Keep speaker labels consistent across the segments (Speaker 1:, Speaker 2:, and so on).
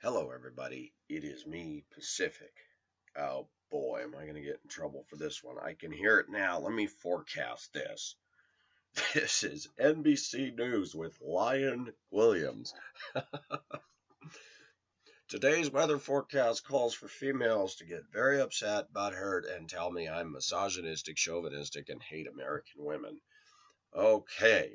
Speaker 1: Hello, everybody. It is me, Pacific. Oh boy, am I going to get in trouble for this one. I can hear it now. Let me forecast this. This is NBC News with Lion Williams. Today's weather forecast calls for females to get very upset, butthurt, and tell me I'm misogynistic, chauvinistic, and hate American women. Okay,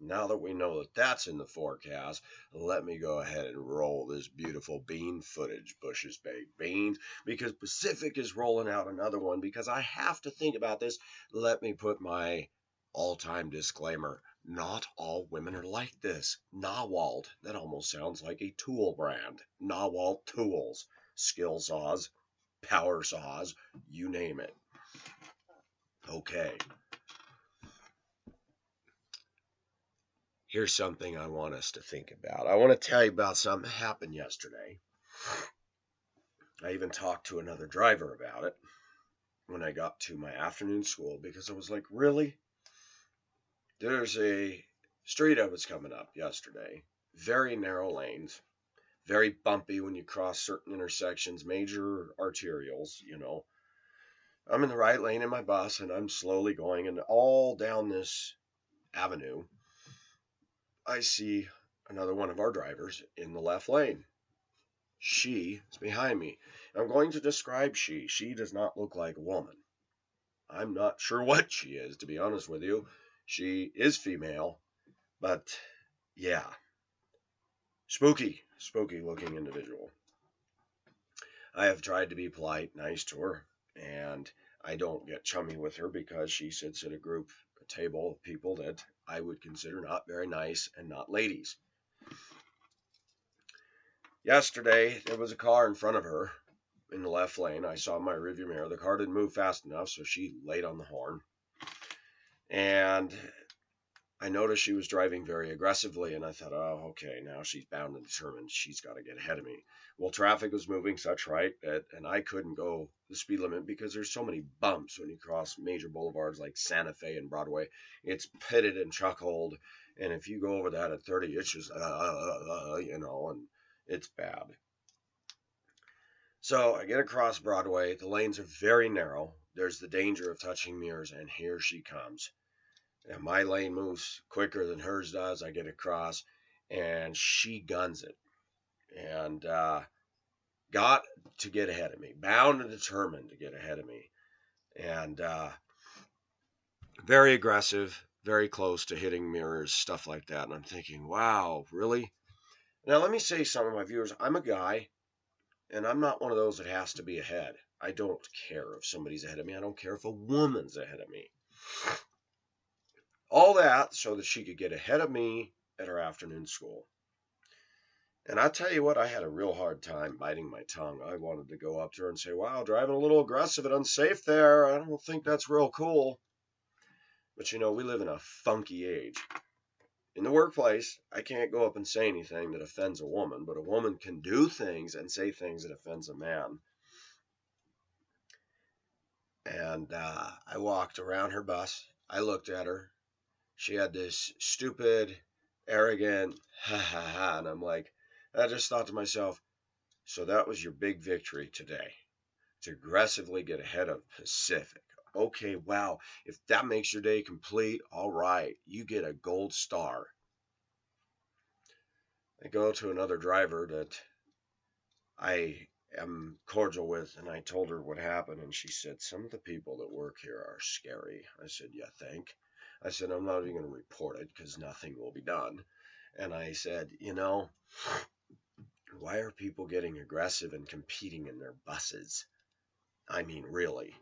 Speaker 1: now that we know that that's in the forecast, let me go ahead and roll this beautiful bean footage, Bush's baked beans, because Pacific is rolling out another one because I have to think about this. Let me put my all-time disclaimer. Not all women are like this. Nawalt, that almost sounds like a tool brand. Nawalt Tools, skill saws, power saws, you name it. Okay. Here's something I want us to think about. I want to tell you about something that happened yesterday. I even talked to another driver about it when I got to my afternoon school because I was like, really? There's a street I was coming up yesterday. Very narrow lanes, very bumpy when you cross certain intersections, major arterials. I'm in the right lane in my bus and I'm slowly going, and all down this avenue I see another one of our drivers in the left lane. She is behind me. I'm going to describe she. She does not look like a woman. I'm not sure what she is, to be honest with you. She is female, but yeah, spooky looking individual. I have tried to be polite, nice to her, and I don't get chummy with her because she sits at a table of people that I would consider not very nice and not ladies. Yesterday, there was a car in front of her in the left lane. I saw my rearview mirror. The car didn't move fast enough, so she laid on the horn. And I noticed she was driving very aggressively, and I thought, oh, okay, now she's bound and determined she's got to get ahead of me. Well, traffic was moving such right and I couldn't go the speed limit because there's so many bumps when you cross major boulevards like Santa Fe and Broadway. It's pitted and chuckled, and if you go over that at 30, it's just, and it's bad. So I get across Broadway. The lanes are very narrow. There's the danger of touching mirrors, and here she comes. And my lane moves quicker than hers does. I get across, and she guns it. And got to get ahead of me. Bound and determined to get ahead of me. And very aggressive, very close to hitting mirrors, stuff like that. And I'm thinking, wow, really? Now, let me say something to my viewers. I'm a guy. And I'm not one of those that has to be ahead. I don't care if somebody's ahead of me. I don't care if a woman's ahead of me. All that so that she could get ahead of me at her afternoon school. And I tell you what, I had a real hard time biting my tongue. I wanted to go up to her and say, wow, driving a little aggressive and unsafe there. I don't think that's real cool. But we live in a funky age. In the workplace, I can't go up and say anything that offends a woman, but a woman can do things and say things that offends a man. And I walked around her bus. I looked at her. She had this stupid, arrogant, ha ha ha. And I'm like, I just thought to myself, so that was your big victory today, to aggressively get ahead of Pacific. Okay, wow. If that makes your day complete, all right, you get a gold star. I go to another driver that I am cordial with, and I told her what happened, and she said, some of the people that work here are scary. I said, you think? I said, I'm not even going to report it because nothing will be done. And I said, why are people getting aggressive and competing in their buses? I mean, really.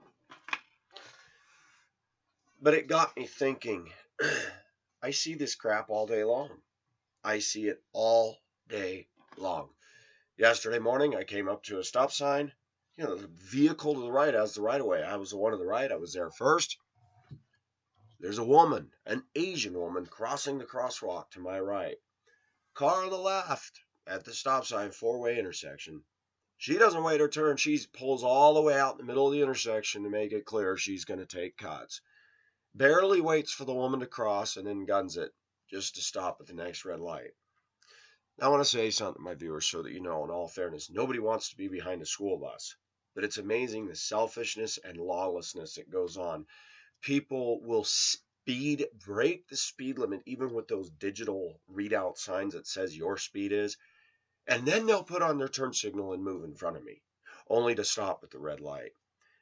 Speaker 1: But it got me thinking, I see this crap all day long. I see it all day long. Yesterday morning, I came up to a stop sign. The vehicle to the right has the right of way. I was the one to the right. I was there first. There's a woman, an Asian woman, crossing the crosswalk to my right. Car on the left at the stop sign, four-way intersection. She doesn't wait her turn. She pulls all the way out in the middle of the intersection to make it clear she's going to take cuts. Barely waits for the woman to cross and then guns it just to stop at the next red light. I want to say something to my viewers so that you know, in all fairness, nobody wants to be behind a school bus. But it's amazing the selfishness and lawlessness that goes on. People will break the speed limit, even with those digital readout signs that says your speed is, and then they'll put on their turn signal and move in front of me, only to stop at the red light.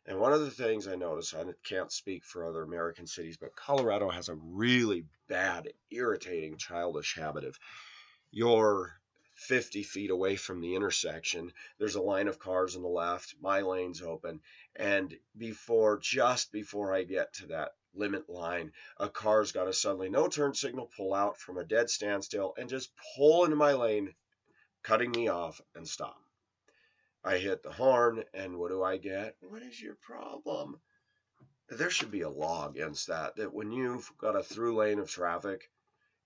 Speaker 1: And one of the things I notice, I can't speak for other American cities, but Colorado has a really bad, irritating, childish habit of you're 50 feet away from the intersection. There's a line of cars on the left. My lane's open. And just before I get to that limit line, a car's got to suddenly no turn signal, pull out from a dead standstill and just pull into my lane, cutting me off and stop. I hit the horn, and what do I get? What is your problem? There should be a law against that, that when you've got a through lane of traffic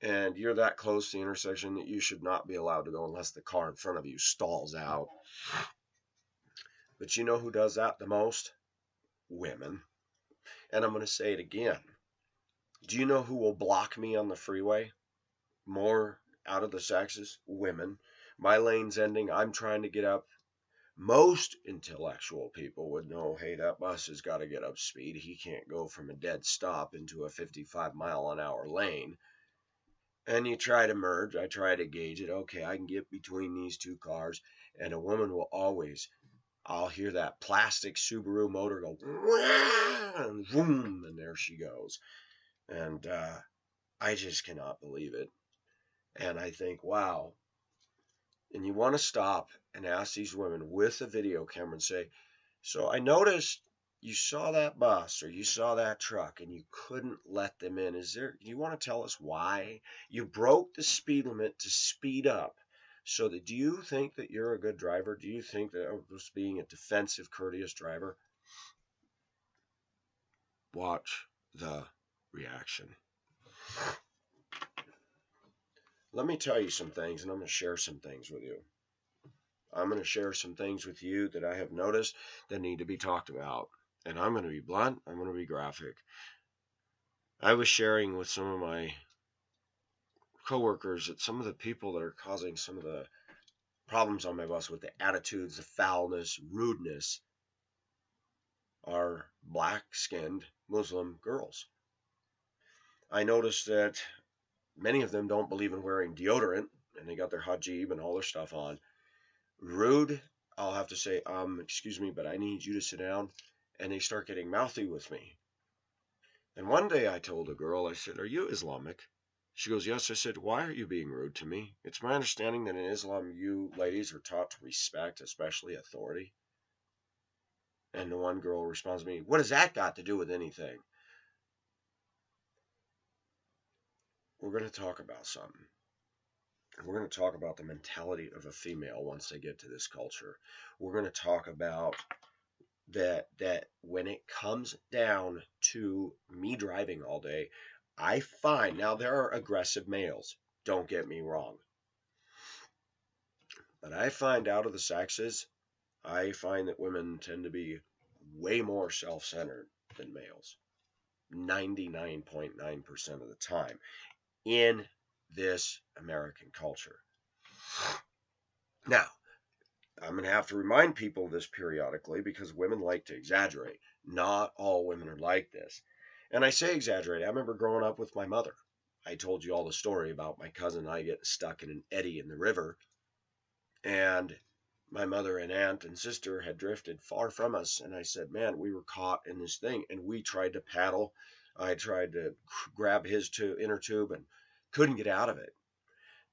Speaker 1: and you're that close to the intersection, that you should not be allowed to go unless the car in front of you stalls out. But you know who does that the most? Women. And I'm going to say it again. Do you know who will block me on the freeway more out of the sexes? Women. My lane's ending. I'm trying to get up. Most intellectual people would know, hey, that bus has got to get up speed. He can't go from a dead stop into a 55-mile-an-hour lane. And you try to merge. I try to gauge it. Okay, I can get between these two cars. And a woman will always, I'll hear that plastic Subaru motor go, and boom, and there she goes. And I just cannot believe it. And I think, wow. And you want to stop and ask these women with a video camera and say, so I noticed you saw that bus or you saw that truck and you couldn't let them in. Do you want to tell us why? You broke the speed limit to speed up. So do you think that you're a good driver? Do you think that I was being a defensive, courteous driver? Watch the reaction. Let me tell you some things, and I'm going to share some things with you. I'm going to share some things with you that I have noticed that need to be talked about. And I'm going to be blunt. I'm going to be graphic. I was sharing with some of my coworkers that some of the people that are causing some of the problems on my bus with the attitudes, the foulness, rudeness, are black-skinned Muslim girls. I noticed that many of them don't believe in wearing deodorant, and they got their hijab and all their stuff on. Rude, I'll have to say, excuse me, but I need you to sit down. And they start getting mouthy with me. And one day I told a girl, I said, are you Islamic? She goes, yes. I said, why are you being rude to me? It's my understanding that in Islam, you ladies are taught to respect, especially authority. And the one girl responds to me, what has that got to do with anything? We're going to talk about something. We're going to talk about the mentality of a female once they get to this culture. We're going to talk about that when it comes down to me driving all day, I find, now there are aggressive males, don't get me wrong. But I find out of the sexes, I find that women tend to be way more self-centered than males. 99.9% of the time in this American culture. Now, I'm going to have to remind people of this periodically because women like to exaggerate. Not all women are like this. And I say exaggerate. I remember growing up with my mother. I told you all the story about my cousin and I getting stuck in an eddy in the river. And my mother and aunt and sister had drifted far from us. And I said, man, we were caught in this thing. And we tried to paddle. I tried to grab his inner tube and couldn't get out of it.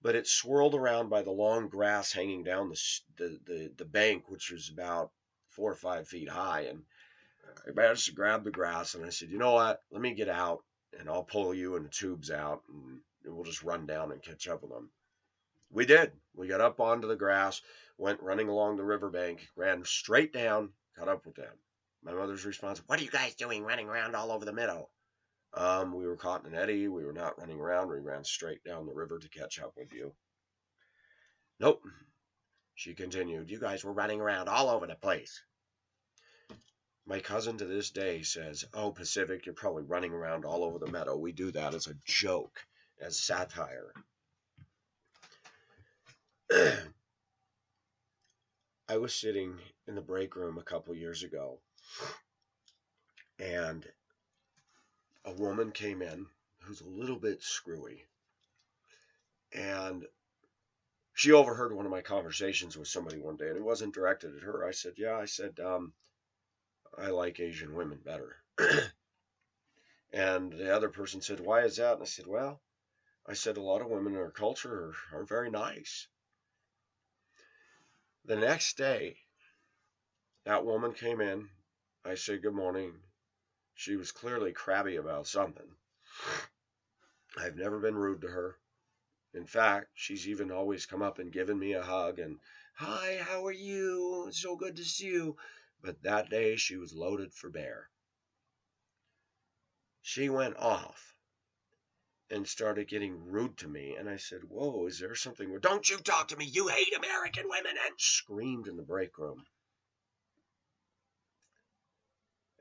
Speaker 1: But it swirled around by the long grass hanging down the bank, which was about 4 or 5 feet high. And I managed to grab the grass, and I said, you know what? Let me get out, and I'll pull you and the tubes out, and we'll just run down and catch up with them. We did. We got up onto the grass, went running along the riverbank, ran straight down, caught up with them. My mother's response, what are you guys doing running around all over the meadow? We were caught in an eddy. We were not running around. We ran straight down the river to catch up with you. Nope. She continued, you guys were running around all over the place. My cousin to this day says, oh, Pacific, you're probably running around all over the meadow. We do that as a joke, as satire. I was sitting in the break room a couple years ago, and a woman came in who's a little bit screwy, and she overheard one of my conversations with somebody one day, and it wasn't directed at her. I said, yeah, I like Asian women better. And the other person said, why is that? And I said, well, a lot of women in our culture are very nice. The next day, that woman came in. I said, good morning. She was clearly crabby about something. I've never been rude to her. In fact, she's even always come up and given me a hug and, hi, how are you? It's so good to see you. But that day she was loaded for bear. She went off and started getting rude to me. And I said, whoa, is there something wrong? Don't you talk to me. You hate American women. And screamed in the break room.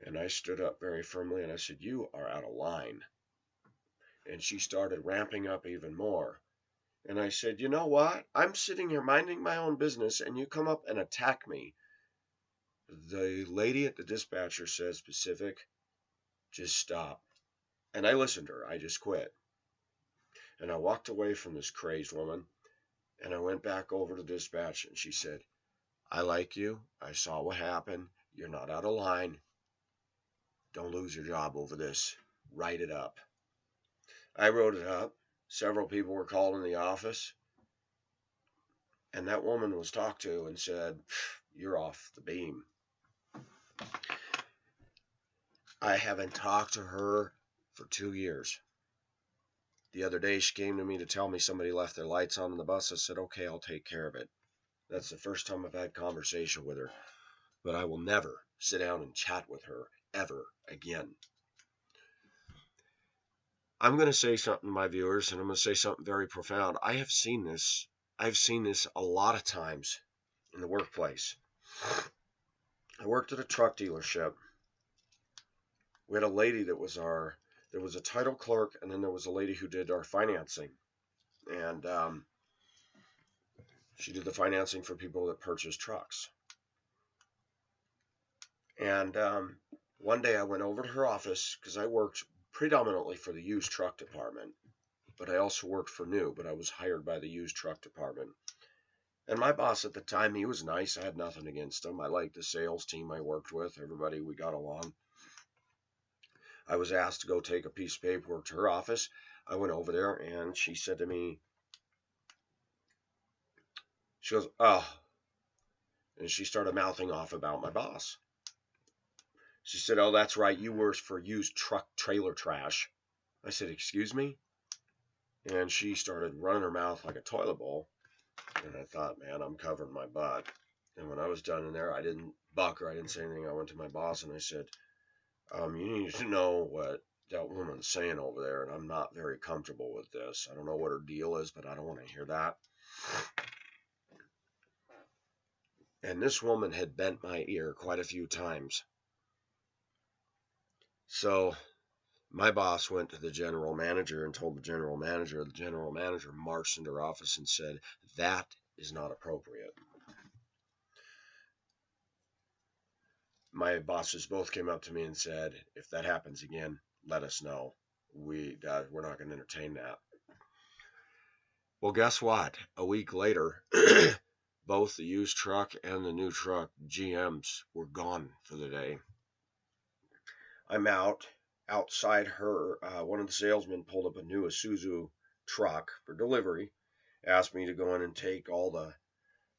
Speaker 1: And I stood up very firmly and I said, you are out of line. And she started ramping up even more. And I said, you know what? I'm sitting here minding my own business and you come up and attack me. The lady at the dispatcher says, Pacific, just stop. And I listened to her. I just quit. And I walked away from this crazed woman and I went back over to dispatch and she said, I like you. I saw what happened. You're not out of line. Don't lose your job over this. Write it up. I wrote it up. Several people were called in the office. And that woman was talked to and said, you're off the beam. I haven't talked to her for 2 years. The other day she came to me to tell me somebody left their lights on in the bus. I said, okay, I'll take care of it. That's the first time I've had conversation with her. But I will never sit down and chat with her ever again. I'm going to say something to my viewers, and I'm going to say something very profound. I've seen this a lot of times in the workplace. I worked at a truck dealership. We had a lady there was a title clerk, and then there was a lady who did our financing. And she did the financing for people that purchased trucks. And one day I went over to her office because I worked predominantly for the used truck department, but I also worked for new, but I was hired by the used truck department. And my boss at the time, he was nice. I had nothing against him. I liked the sales team I worked with. Everybody, we got along. I was asked to go take a piece of paperwork to her office. I went over there and she said to me, she goes, oh, and she started mouthing off about my boss. She said, oh, that's right. You work for used truck trailer trash. I said, excuse me? And she started running her mouth like a toilet bowl. And I thought, man, I'm covering my butt. And when I was done in there, I didn't buck or I didn't say anything. I went to my boss and I said, you need to know what that woman's saying over there. And I'm not very comfortable with this. I don't know what her deal is, but I don't want to hear that. And this woman had bent my ear quite a few times. So my boss went to the general manager and told the general manager. The general manager marched into her office and said, that is not appropriate. My bosses both came up to me and said, if that happens again, let us know. We're not going to entertain that. Well, guess what? A week later, both the used truck and the new truck GMs were gone for the day. I'm outside her. One of the salesmen pulled up a new Isuzu truck for delivery, asked me to go in and take all the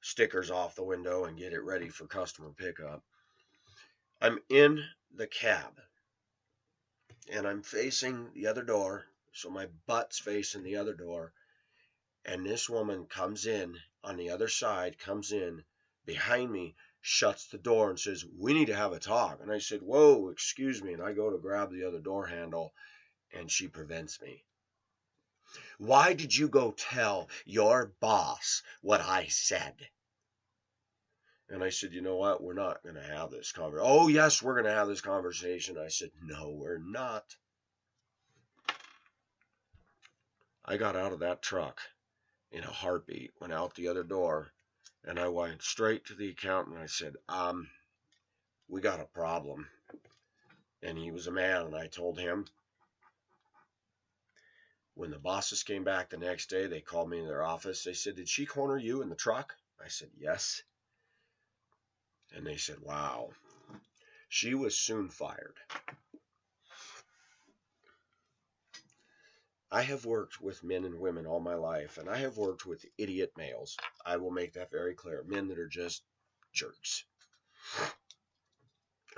Speaker 1: stickers off the window and get it ready for customer pickup. I'm in the cab and I'm facing the other door, so my butt's facing the other door, and this woman comes in on the other side, comes in behind me, shuts the door and says, we need to have a talk. And I said, whoa, excuse me. And I go to grab the other door handle and she prevents me. Why did you go tell your boss what I said? And I said, you know what? We're not going to have this conversation. Oh, yes, we're going to have this conversation. I said, no, we're not. I got out of that truck in a heartbeat, went out the other door, and I went straight to the accountant. I said, we got a problem. And he was a man, and I told him. When the bosses came back the next day, they called me in their office. They said, did she corner you in the truck? I said, yes. And they said, wow. She was soon fired. I have worked with men and women all my life, and I have worked with idiot males. I will make that very clear. Men that are just jerks.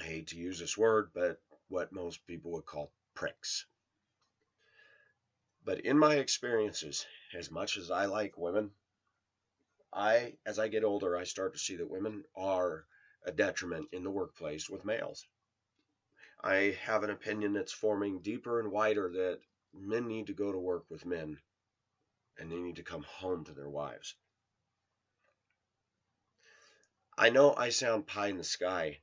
Speaker 1: I hate to use this word, but what most people would call pricks. But in my experiences, as much as I like women, as I get older, I start to see that women are a detriment in the workplace with males. I have an opinion that's forming deeper and wider that men need to go to work with men, and they need to come home to their wives. I know I sound pie in the sky,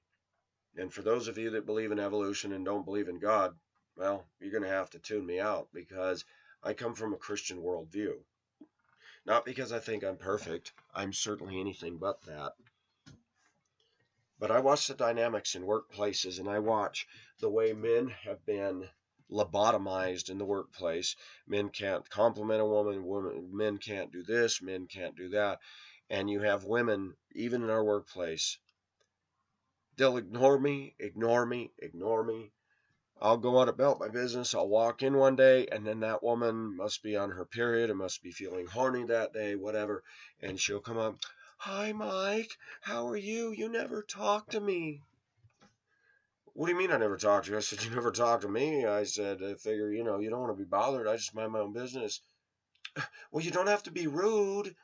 Speaker 1: and for those of you that believe in evolution and don't believe in God, well, you're going to have to tune me out, because I come from a Christian worldview. Not because I think I'm perfect. I'm certainly anything but that. But I watch the dynamics in workplaces, and I watch the way men have been lobotomized in the workplace. Men can't compliment a woman. Men can't do this. Men can't do that. And you have women, even in our workplace, they'll ignore me, ignore me, ignore me. I'll go out about my business. I'll walk in one day, and then that woman must be on her period and must be feeling horny that day, whatever. And she'll come up, hi, Mike. How are you? You never talk to me. What do you mean I never talked to you? I said, you never talk to me. I said, I figure, you don't want to be bothered. I just mind my own business. Well, you don't have to be rude.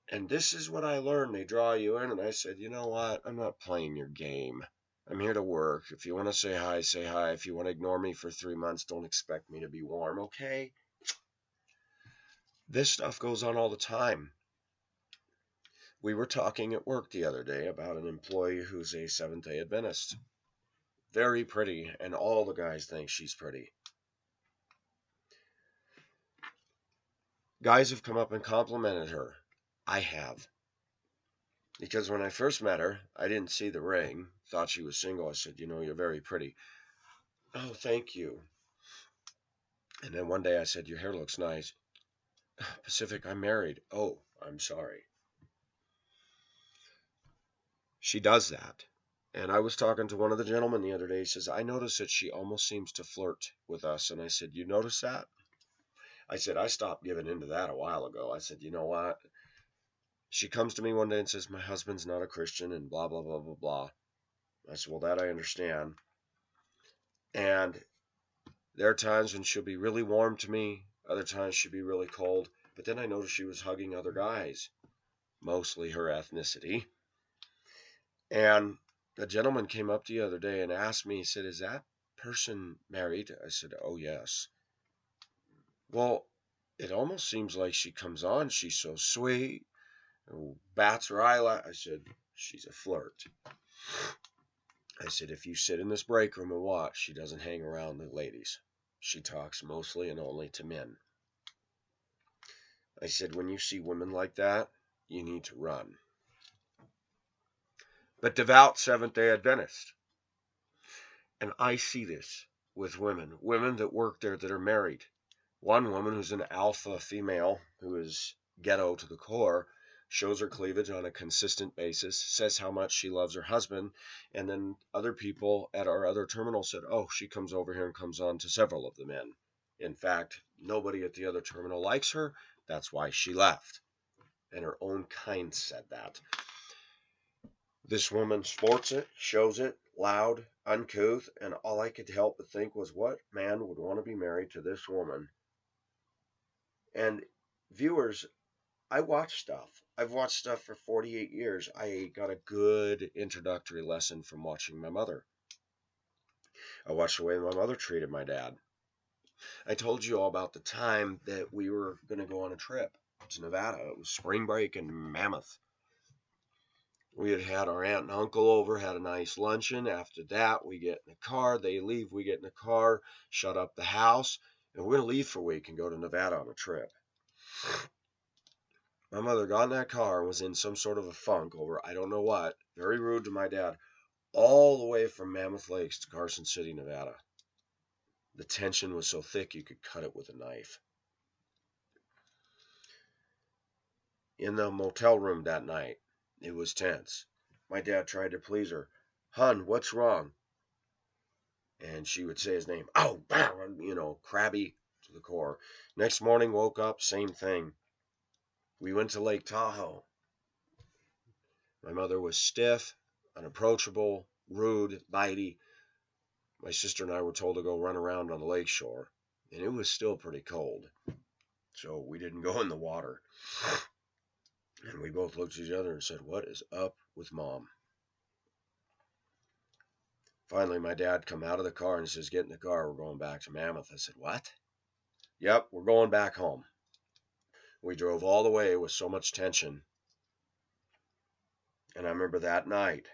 Speaker 1: And this is what I learned. They draw you in. And I said, you know what? I'm not playing your game. I'm here to work. If you want to say hi, say hi. If you want to ignore me for 3 months, don't expect me to be warm, okay? This stuff goes on all the time. We were talking at work the other day about an employee who's a Seventh-day Adventist. Very pretty, and all the guys think she's pretty. Guys have come up and complimented her. I have. Because when I first met her, I didn't see the ring. Thought she was single. I said, you're very pretty. Oh, thank you. And then one day I said, your hair looks nice. Pacific, I'm married. Oh, I'm sorry. She does that. And I was talking to one of the gentlemen the other day. He says, I notice that she almost seems to flirt with us. And I said, you notice that? I said, I stopped giving into that a while ago. I said, you know what? She comes to me one day and says, my husband's not a Christian and blah, blah, blah, blah, blah. I said, well, that I understand. And there are times when she'll be really warm to me. Other times she'll be really cold. But then I noticed she was hugging other guys, mostly her ethnicity. And a gentleman came up the other day and asked me, he said, is that person married? I said, oh, yes. Well, it almost seems like she comes on. She's so sweet. Bats her eyelash. I said, she's a flirt. I said, if you sit in this break room and watch, she doesn't hang around the ladies. She talks mostly and only to men. I said, when you see women like that, you need to run. But devout Seventh-day Adventist. And I see this with women that work there that are married. One woman who's an alpha female, who is ghetto to the core, shows her cleavage on a consistent basis, says how much she loves her husband, and then other people at our other terminal said, oh, she comes over here and comes on to several of the men. In fact, nobody at the other terminal likes her. That's why she left. And her own kind said that. This woman sports it, shows it, loud, uncouth, and all I could help but think was, what man would want to be married to this woman? And viewers, I watch stuff. I've watched stuff for 48 years. I got a good introductory lesson from watching my mother. I watched the way my mother treated my dad. I told you all about the time that we were going to go on a trip to Nevada. It was spring break in Mammoth. We had our aunt and uncle over, had a nice luncheon. After that, we get in the car. They leave. We get in the car, shut up the house, and we're going to leave for a week and go to Nevada on a trip. My mother got in that car and was in some sort of a funk over I don't know what, very rude to my dad, all the way from Mammoth Lakes to Carson City, Nevada. The tension was so thick you could cut it with a knife. In the motel room that night, it was tense. My dad tried to please her. Hun, what's wrong? And she would say his name. Oh, crabby to the core. Next morning, woke up, same thing. We went to Lake Tahoe. My mother was stiff, unapproachable, rude, bitey. My sister and I were told to go run around on the lake shore, and it was still pretty cold, so we didn't go in the water. And we both looked at each other and said, "What is up with Mom?" Finally, my dad come out of the car and says, "Get in the car, we're going back to Mammoth." I said, "What?" "Yep, we're going back home." We drove all the way with so much tension. And I remember that night,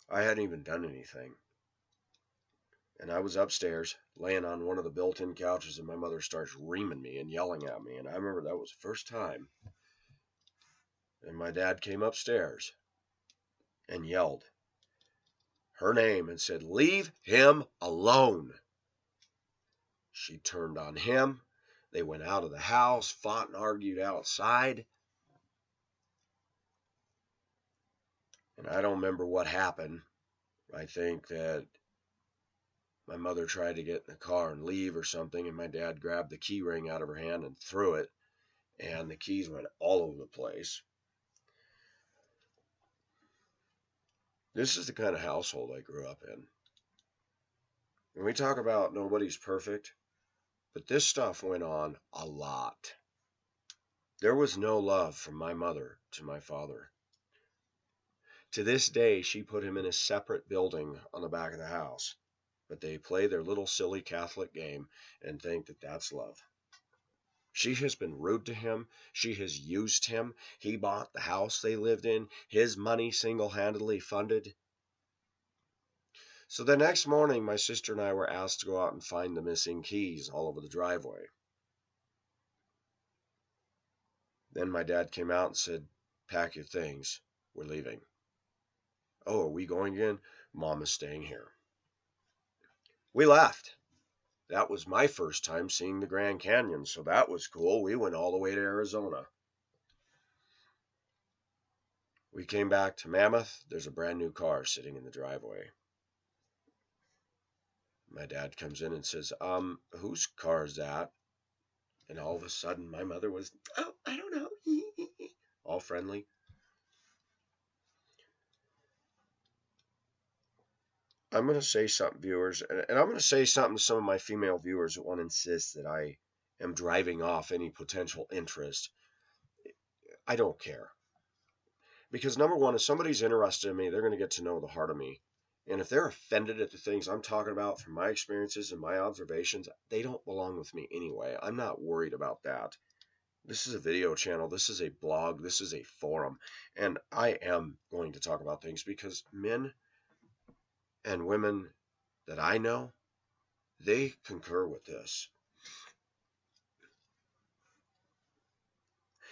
Speaker 1: I hadn't even done anything. And I was upstairs, laying on one of the built-in couches, and my mother starts reaming me and yelling at me. And I remember that was the first time. And my dad came upstairs and yelled her name and said, "Leave him alone." She turned on him. They went out of the house, fought and argued outside. And I don't remember what happened. I think that my mother tried to get in the car and leave or something, and my dad grabbed the key ring out of her hand and threw it, and the keys went all over the place. This is the kind of household I grew up in. When we talk about nobody's perfect, but this stuff went on a lot. There was no love from my mother to my father. To this day, she put him in a separate building on the back of the house, but they play their little silly Catholic game and think that that's love. She has been rude to him. She has used him. He bought the house they lived in. His money single-handedly funded. So the next morning, my sister and I were asked to go out and find the missing keys all over the driveway. Then my dad came out and said, "Pack your things. We're leaving." "Oh, are we going again?" "Mom is staying here." We left. That was my first time seeing the Grand Canyon, so that was cool. We went all the way to Arizona. We came back to Mammoth. There's a brand new car sitting in the driveway. My dad comes in and says, "Whose car is that?" And all of a sudden, my mother was, "Oh, I don't know," all friendly. I'm going to say something, viewers, and I'm going to say something to some of my female viewers that want to insist that I am driving off any potential interest. I don't care. Because number one, if somebody's interested in me, they're going to get to know the heart of me. And if they're offended at the things I'm talking about from my experiences and my observations, they don't belong with me anyway. I'm not worried about that. This is a video channel. This is a blog. This is a forum. And I am going to talk about things because men and women that I know, they concur with this.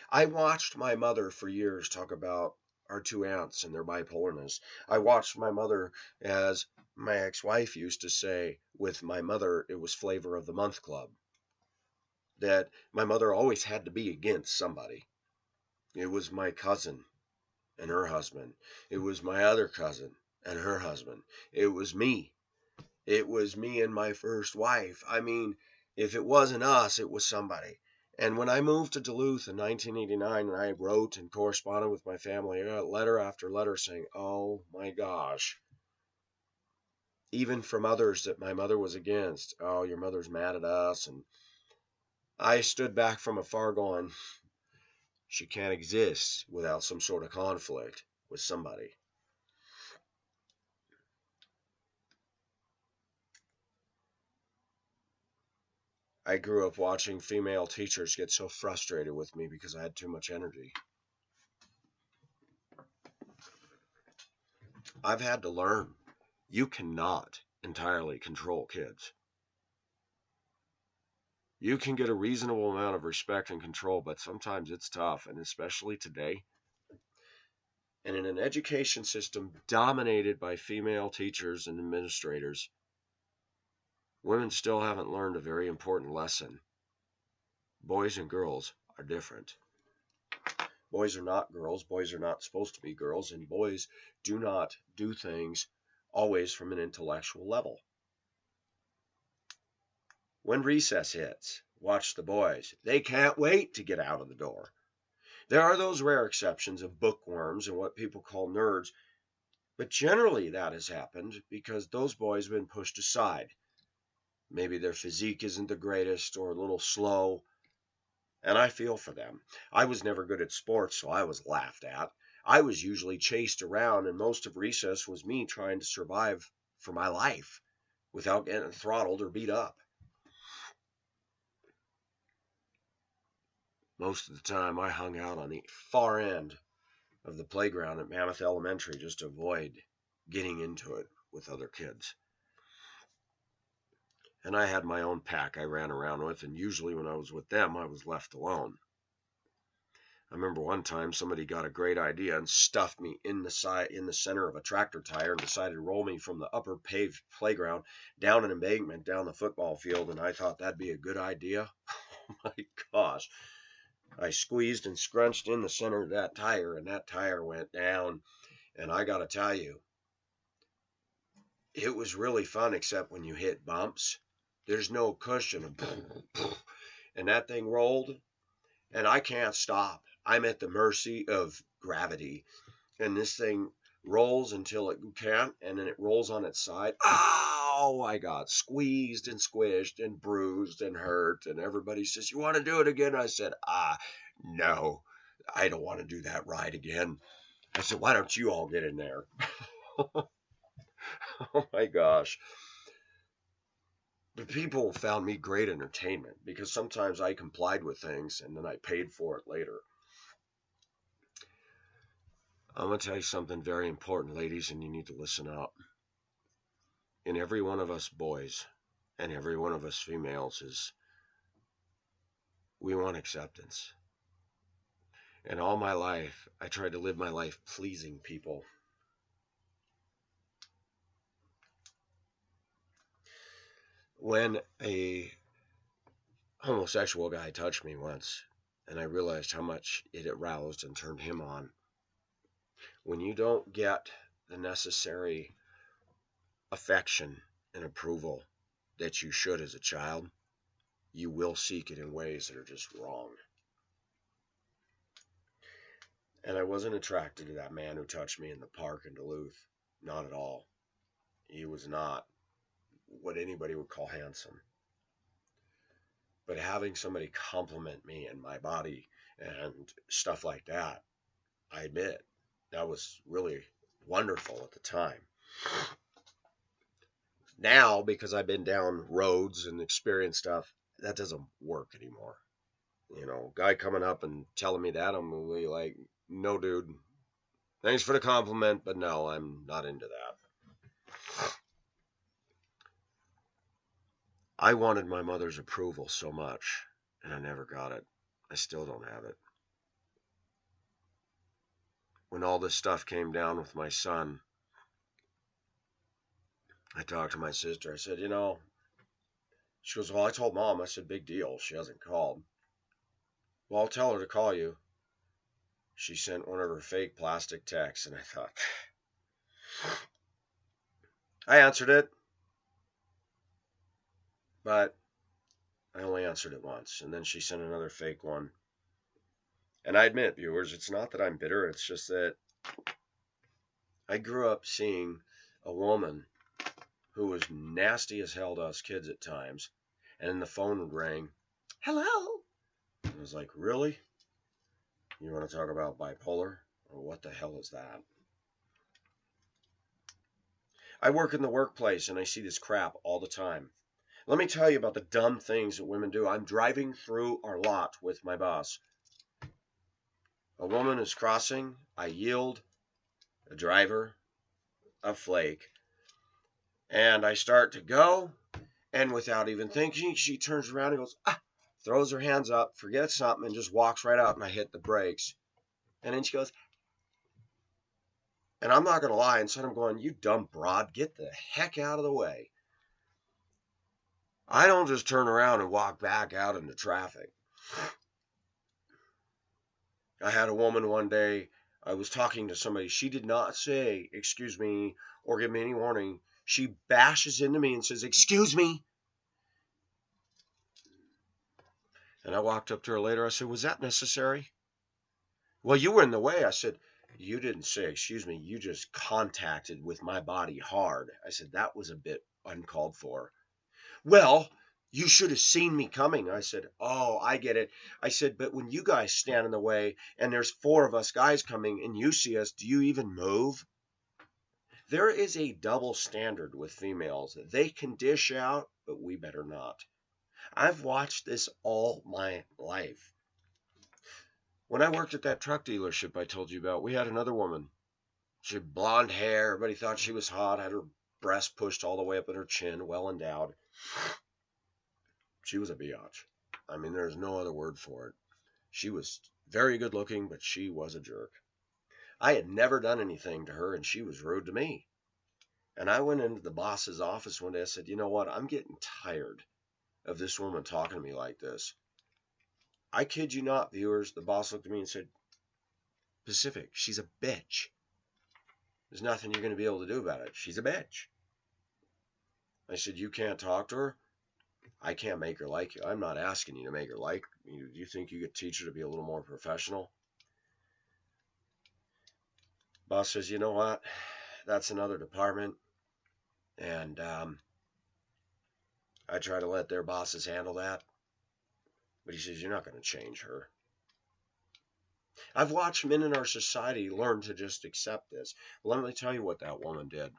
Speaker 1: I watched my mother for years talk about our two aunts and their bipolarness. I watched my mother, as my ex-wife used to say, with my mother, it was flavor of the month club. That my mother always had to be against somebody. It was my cousin and her husband. It was my other cousin and her husband. It was me. It was me and my first wife. I mean, if it wasn't us, it was somebody. And when I moved to Duluth in 1989 and I wrote and corresponded with my family, I got letter after letter saying, "Oh my gosh." Even from others that my mother was against. "Oh, your mother's mad at us." And I stood back from afar going, she can't exist without some sort of conflict with somebody. I grew up watching female teachers get so frustrated with me because I had too much energy. I've had to learn you cannot entirely control kids. You can get a reasonable amount of respect and control, but sometimes it's tough, and especially today. And in an education system dominated by female teachers and administrators, women still haven't learned a very important lesson. Boys and girls are different. Boys are not girls. Boys are not supposed to be girls. And boys do not do things always from an intellectual level. When recess hits, watch the boys. They can't wait to get out of the door. There are those rare exceptions of bookworms and what people call nerds, but generally that has happened because those boys have been pushed aside. Maybe their physique isn't the greatest or a little slow, and I feel for them. I was never good at sports, so I was laughed at. I was usually chased around, and most of recess was me trying to survive for my life without getting throttled or beat up. Most of the time, I hung out on the far end of the playground at Mammoth Elementary just to avoid getting into it with other kids. And I had my own pack I ran around with, and usually when I was with them, I was left alone. I remember one time somebody got a great idea and stuffed me in the center of a tractor tire and decided to roll me from the upper paved playground down an embankment down the football field, and I thought that'd be a good idea. Oh my gosh. I squeezed and scrunched in the center of that tire, and that tire went down. And I got to tell you, it was really fun, except when you hit bumps. There's no cushion. And that thing rolled, and I can't stop. I'm at the mercy of gravity. And this thing rolls until it can't, and then it rolls on its side. Oh, I got squeezed and squished and bruised and hurt. And everybody says, "You want to do it again?" I said, no, I don't want to do that ride again. I said, "Why don't you all get in there?" Oh my gosh. The people found me great entertainment because sometimes I complied with things and then I paid for it later. I'm going to tell you something very important, ladies, and you need to listen up. In every one of us boys and every one of us females we want acceptance. And all my life, I tried to live my life pleasing people. When a homosexual guy touched me once, and I realized how much it aroused and turned him on, when you don't get the necessary affection and approval that you should as a child, you will seek it in ways that are just wrong. And I wasn't attracted to that man who touched me in the park in Duluth. Not at all. He was not what anybody would call handsome. But having somebody compliment me and my body and stuff like that, I admit, that was really wonderful at the time. Now, because I've been down roads and experienced stuff, that doesn't work anymore. You know, guy coming up and telling me that, I'm really like, no, dude, thanks for the compliment, but no, I'm not into that. I wanted my mother's approval so much, and I never got it. I still don't have it. When all this stuff came down with my son, I talked to my sister. I said, she goes, "Well, I told Mom." I said, "Big deal. She hasn't called." "Well, I'll tell her to call you." She sent one of her fake plastic texts, and I thought, I answered it, but I only answered it once. And then she sent another fake one. And I admit, viewers, it's not that I'm bitter. It's just that I grew up seeing a woman who was nasty as hell to us kids at times. And then the phone would ring. "Hello?" And I was like, "Really? You want to talk about bipolar? Or what the hell is that?" I work in the workplace and I see this crap all the time. Let me tell you about the dumb things that women do. I'm driving through our lot with my boss. A woman is crossing. I yield a driver a flake. And I start to go. And without even thinking, she turns around and goes, throws her hands up, forgets something, and just walks right out, and I hit the brakes. And then she goes, and I'm not going to lie, instead I'm going, you dumb broad, get the heck out of the way. I don't just turn around and walk back out into traffic. I had a woman one day, I was talking to somebody, she did not say, excuse me, or give me any warning. She bashes into me and says, excuse me. And I walked up to her later, I said, was that necessary? Well, you were in the way. I said, you didn't say, excuse me, you just contacted with my body hard. I said, that was a bit uncalled for. Well, you should have seen me coming. I said, oh, I get it. I said, but when you guys stand in the way and there's 4 of us guys coming and you see us, do you even move? There is a double standard with females. They can dish out, but we better not. I've watched this all my life. When I worked at that truck dealership I told you about, we had another woman. She had blonde hair. Everybody thought she was hot, had her breast pushed all the way up at her chin, well endowed. She was a biatch. I mean, there's no other word for it. She was very good looking, but she was a jerk. I had never done anything to her, and she was rude to me. And I went into the boss's office one day. I said, you know what? I'm getting tired of this woman talking to me like this. I kid you not, viewers. The boss looked at me and said, Pacific, she's a bitch. There's nothing you're going to be able to do about it. She's a bitch. I said, you can't talk to her? I can't make her like you. I'm not asking you to make her like you. Do you think you could teach her to be a little more professional? Boss says, you know what? That's another department. And I try to let their bosses handle that. But he says, you're not going to change her. I've watched men in our society learn to just accept this. Let me tell you what that woman did.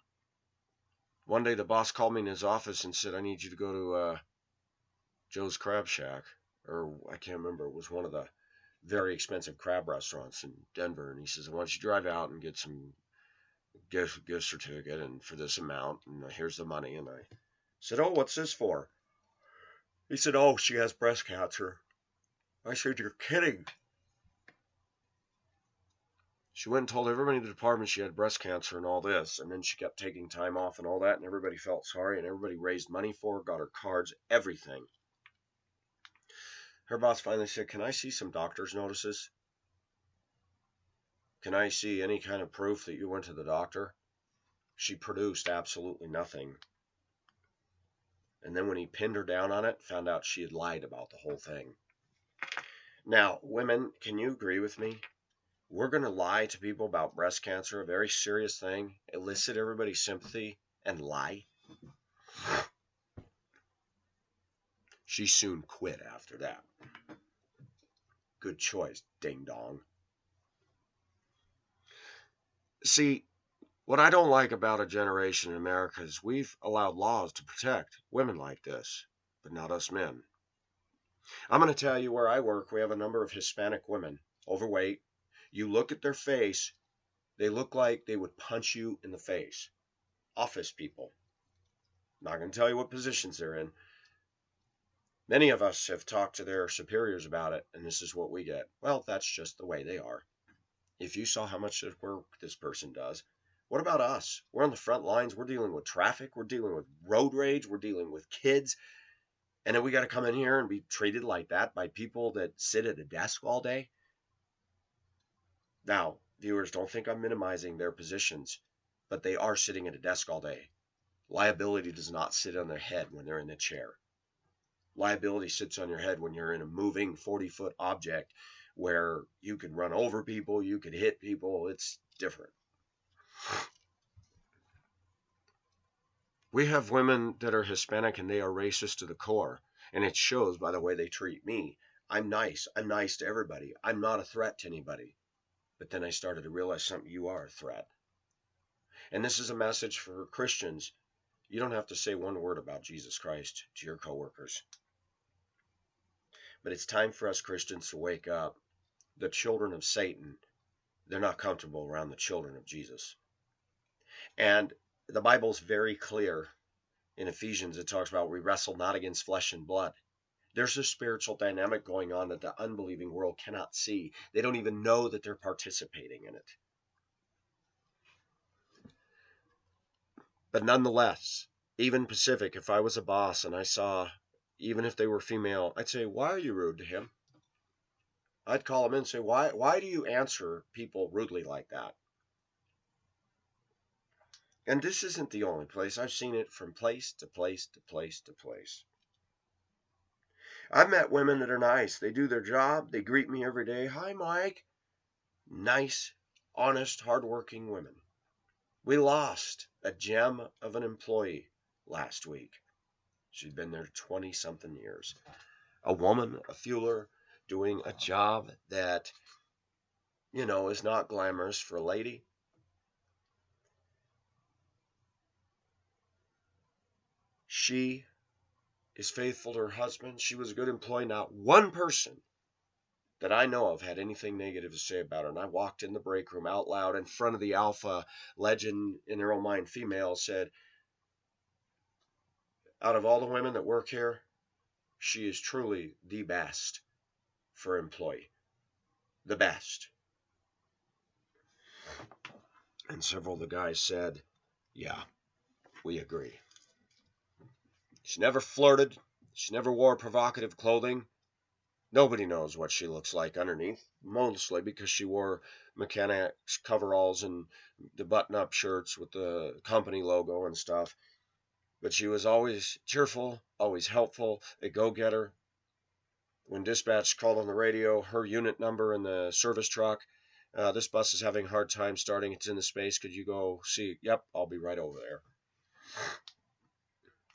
Speaker 1: One day the boss called me in his office and said, I need you to go to Joe's Crab Shack. Or I can't remember. It was one of the very expensive crab restaurants in Denver. And he says, I want you to drive out and get some gift certificate and for this amount. And here's the money. And I said, oh, what's this for? He said, oh, she has breast cancer. I said, you're kidding. She went and told everybody in the department she had breast cancer and all this. And then she kept taking time off and all that. And everybody felt sorry. And everybody raised money for her, got her cards, everything. Her boss finally said, can I see some doctor's notices? Can I see any kind of proof that you went to the doctor? She produced absolutely nothing. And then when he pinned her down on it, found out she had lied about the whole thing. Now, women, can you agree with me? We're going to lie to people about breast cancer, a very serious thing, elicit everybody's sympathy, and lie. She soon quit after that. Good choice, ding dong. See, what I don't like about a generation in America is we've allowed laws to protect women like this, but not us men. I'm going to tell you where I work, we have a number of Hispanic women, overweight. You look at their face, they look like they would punch you in the face. Office people. Not going to tell you what positions they're in. Many of us have talked to their superiors about it, and this is what we get. Well, that's just the way they are. If you saw how much work this person does, what about us? We're on the front lines. We're dealing with traffic. We're dealing with road rage. We're dealing with kids. And then we got to come in here and be treated like that by people that sit at a desk all day. Now, viewers, don't think I'm minimizing their positions, but they are sitting at a desk all day. Liability does not sit on their head when they're in the chair. Liability sits on your head when you're in a moving 40-foot object where you could run over people, you could hit people. It's different. We have women that are Hispanic and they are racist to the core. And it shows by the way they treat me. I'm nice. I'm nice to everybody. I'm not a threat to anybody. But then I started to realize something. You are a threat. And this is a message for Christians. You don't have to say one word about Jesus Christ to your coworkers. But it's time for us Christians to wake up. The children of Satan, they're not comfortable around the children of Jesus. And the Bible's very clear. In Ephesians, it talks about we wrestle not against flesh and blood. There's a spiritual dynamic going on that the unbelieving world cannot see. They don't even know that they're participating in it. But nonetheless, even Pacific, if I was a boss and I saw, even if they were female, I'd say, why are you rude to him? I'd call them in and say, why do you answer people rudely like that? And this isn't the only place. I've seen it from place to place to place to place. I've met women that are nice. They do their job. They greet me every day. Hi, Mike. Nice, honest, hardworking women. We lost a gem of an employee last week. She'd been there 20-something years. A woman, a fueler, doing a job that, is not glamorous for a lady. She is faithful to her husband. She was a good employee. Not one person that I know of had anything negative to say about her. And I walked in the break room out loud in front of the alpha legend in their own mind female, said, out of all the women that work here, she is truly the best for employee. The best. And several of the guys said, yeah, we agree. She never flirted. She never wore provocative clothing. Nobody knows what she looks like underneath, mostly because she wore mechanics coveralls and the button-up shirts with the company logo and stuff. But she was always cheerful, always helpful, a go-getter. When dispatch called on the radio, her unit number in the service truck, this bus is having a hard time starting. It's in the space. Could you go see? Yep, I'll be right over there.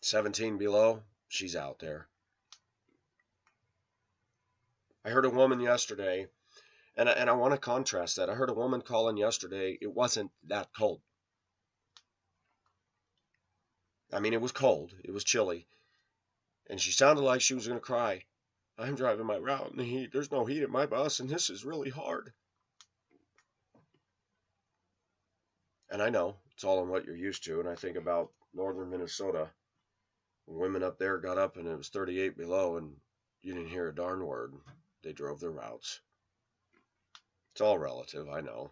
Speaker 1: 17 below, she's out there. I heard a woman yesterday, and I want to contrast that. I heard a woman call in yesterday. It wasn't that cold. I mean, it was cold. It was chilly. And she sounded like she was going to cry. I'm driving my route in the heat. There's no heat at my bus, and this is really hard. And I know it's all in what you're used to. And I think about northern Minnesota. Women up there got up and it was 38 below, and you didn't hear a darn word. They drove their routes. It's all relative, I know.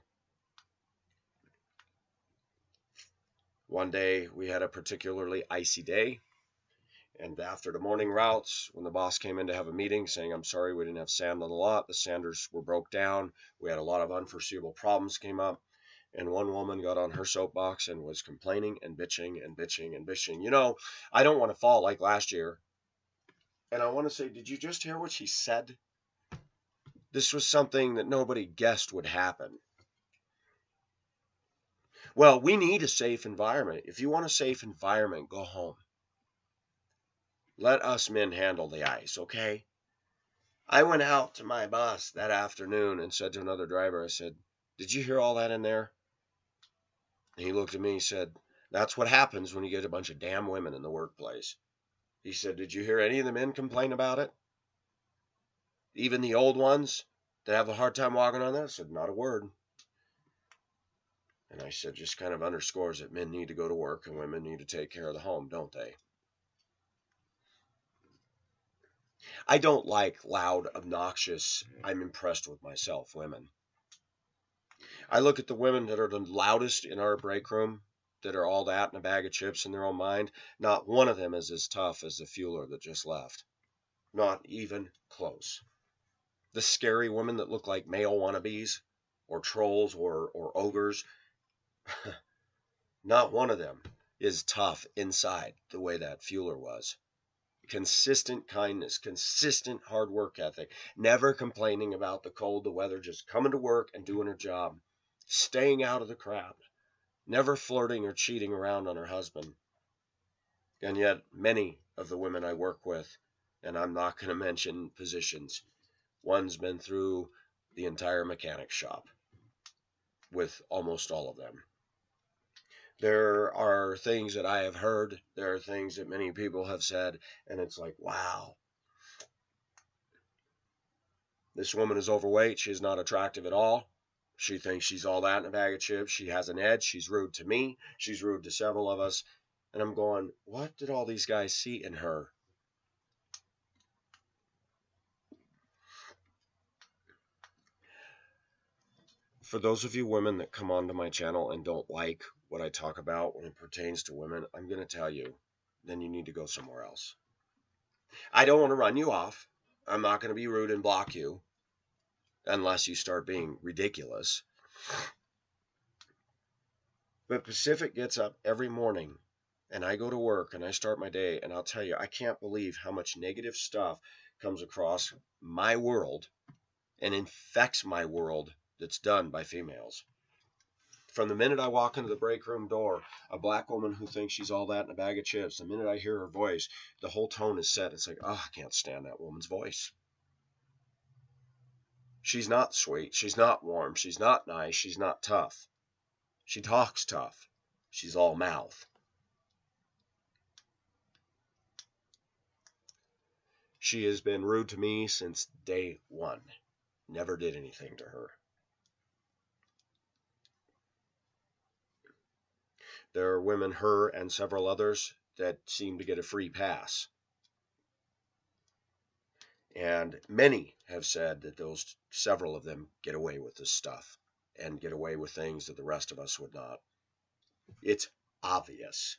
Speaker 1: One day we had a particularly icy day, and after the morning routes, when the boss came in to have a meeting saying, I'm sorry we didn't have sand on the lot, the sanders were broke down, we had a lot of unforeseeable problems came up, and one woman got on her soapbox and was complaining and bitching and bitching and bitching. I don't want to fall like last year. And I want to say, did you just hear what she said? This was something that nobody guessed would happen. Well, we need a safe environment. If you want a safe environment, go home. Let us men handle the ice, okay? I went out to my bus that afternoon and said to another driver, I said, did you hear all that in there? And he looked at me and said, that's what happens when you get a bunch of damn women in the workplace. He said, did you hear any of the men complain about it? Even the old ones that have a hard time walking on that? I said, not a word. And I said, just kind of underscores that men need to go to work and women need to take care of the home, don't they? I don't like loud, obnoxious, I'm impressed with myself women. I look at the women that are the loudest in our break room, that are all that and a bag of chips in their own mind. Not one of them is as tough as the fueler that just left. Not even close. The scary women that look like male wannabes or trolls or ogres, not one of them is tough inside the way that fueler was. Consistent kindness, consistent hard work ethic, never complaining about the cold, the weather, just coming to work and doing her job, staying out of the crowd, never flirting or cheating around on her husband. And yet many of the women I work with, and I'm not going to mention positions, one's been through the entire mechanic shop with almost all of them. There are things that I have heard. There are things that many people have said. And it's like, wow. This woman is overweight. She is not attractive at all. She thinks she's all that in a bag of chips. She has an edge. She's rude to me. She's rude to several of us. And I'm going, what did all these guys see in her? For those of you women that come onto my channel and don't like what I talk about when it pertains to women, I'm going to tell you, then you need to go somewhere else. I don't want to run you off. I'm not going to be rude and block you unless you start being ridiculous. But Pacific gets up every morning and I go to work and I start my day, and I'll tell you, I can't believe how much negative stuff comes across my world and infects my world that's done by females. From the minute I walk into the break room door, a black woman who thinks she's all that in a bag of chips, the minute I hear her voice, the whole tone is set. It's like, oh, I can't stand that woman's voice. She's not sweet. She's not warm. She's not nice. She's not tough. She talks tough. She's all mouth. She has been rude to me since day one. Never did anything to her. There are women, her and several others, that seem to get a free pass. And many have said that those several of them get away with this stuff and get away with things that the rest of us would not. It's obvious.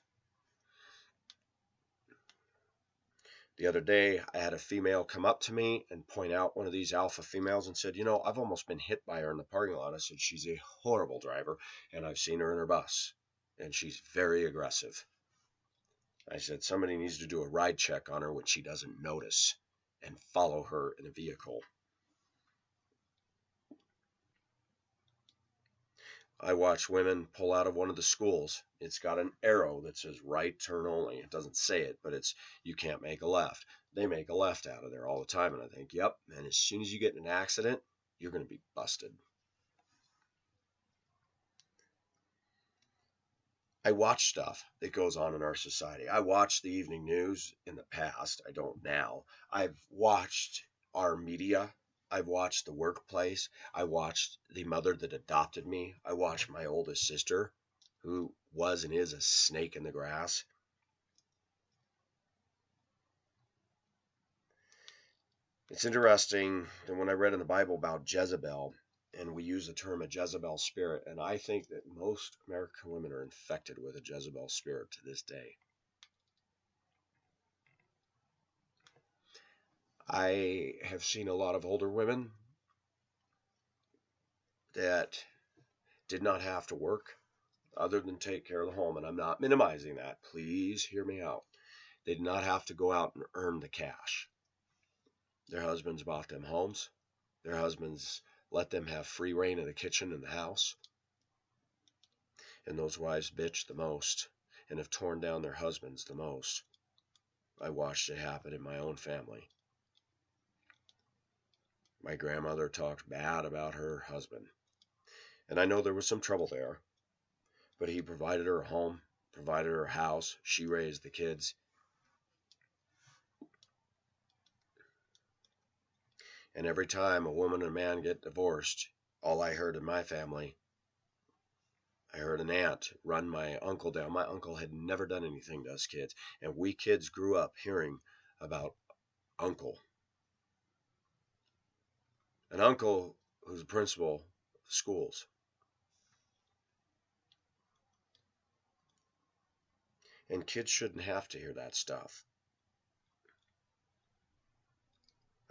Speaker 1: The other day, I had a female come up to me and point out one of these alpha females and said, I've almost been hit by her in the parking lot. I said, she's a horrible driver, and I've seen her in her bus, and she's very aggressive. I said, somebody needs to do a ride check on her when she doesn't notice and follow her in a vehicle. I watch women pull out of one of the schools. It's got an arrow that says right turn only. It doesn't say it, but it's you can't make a left. They make a left out of there all the time, and I think, yep, and as soon as you get in an accident, you're going to be busted. I watch stuff that goes on in our society. I watched the evening news in the past. I don't now. I've watched our media. I've watched the workplace. I watched the mother that adopted me. I watched my oldest sister, who was and is a snake in the grass. It's interesting that when I read in the Bible about Jezebel, and we use the term a Jezebel spirit, and I think that most American women are infected with a Jezebel spirit to this day. I have seen a lot of older women that did not have to work other than take care of the home, and I'm not minimizing that. Please hear me out. They did not have to go out and earn the cash. Their husbands bought them homes. Their husbands let them have free reign of the kitchen and the house. And those wives bitch the most and have torn down their husbands the most. I watched it happen in my own family. My grandmother talked bad about her husband. And I know there was some trouble there. But he provided her a home, provided her a house. She raised the kids. And every time a woman and a man get divorced, all I heard in my family, I heard an aunt run my uncle down. My uncle had never done anything to us kids. And we kids grew up hearing about uncle. An uncle who's a principal of schools. And kids shouldn't have to hear that stuff.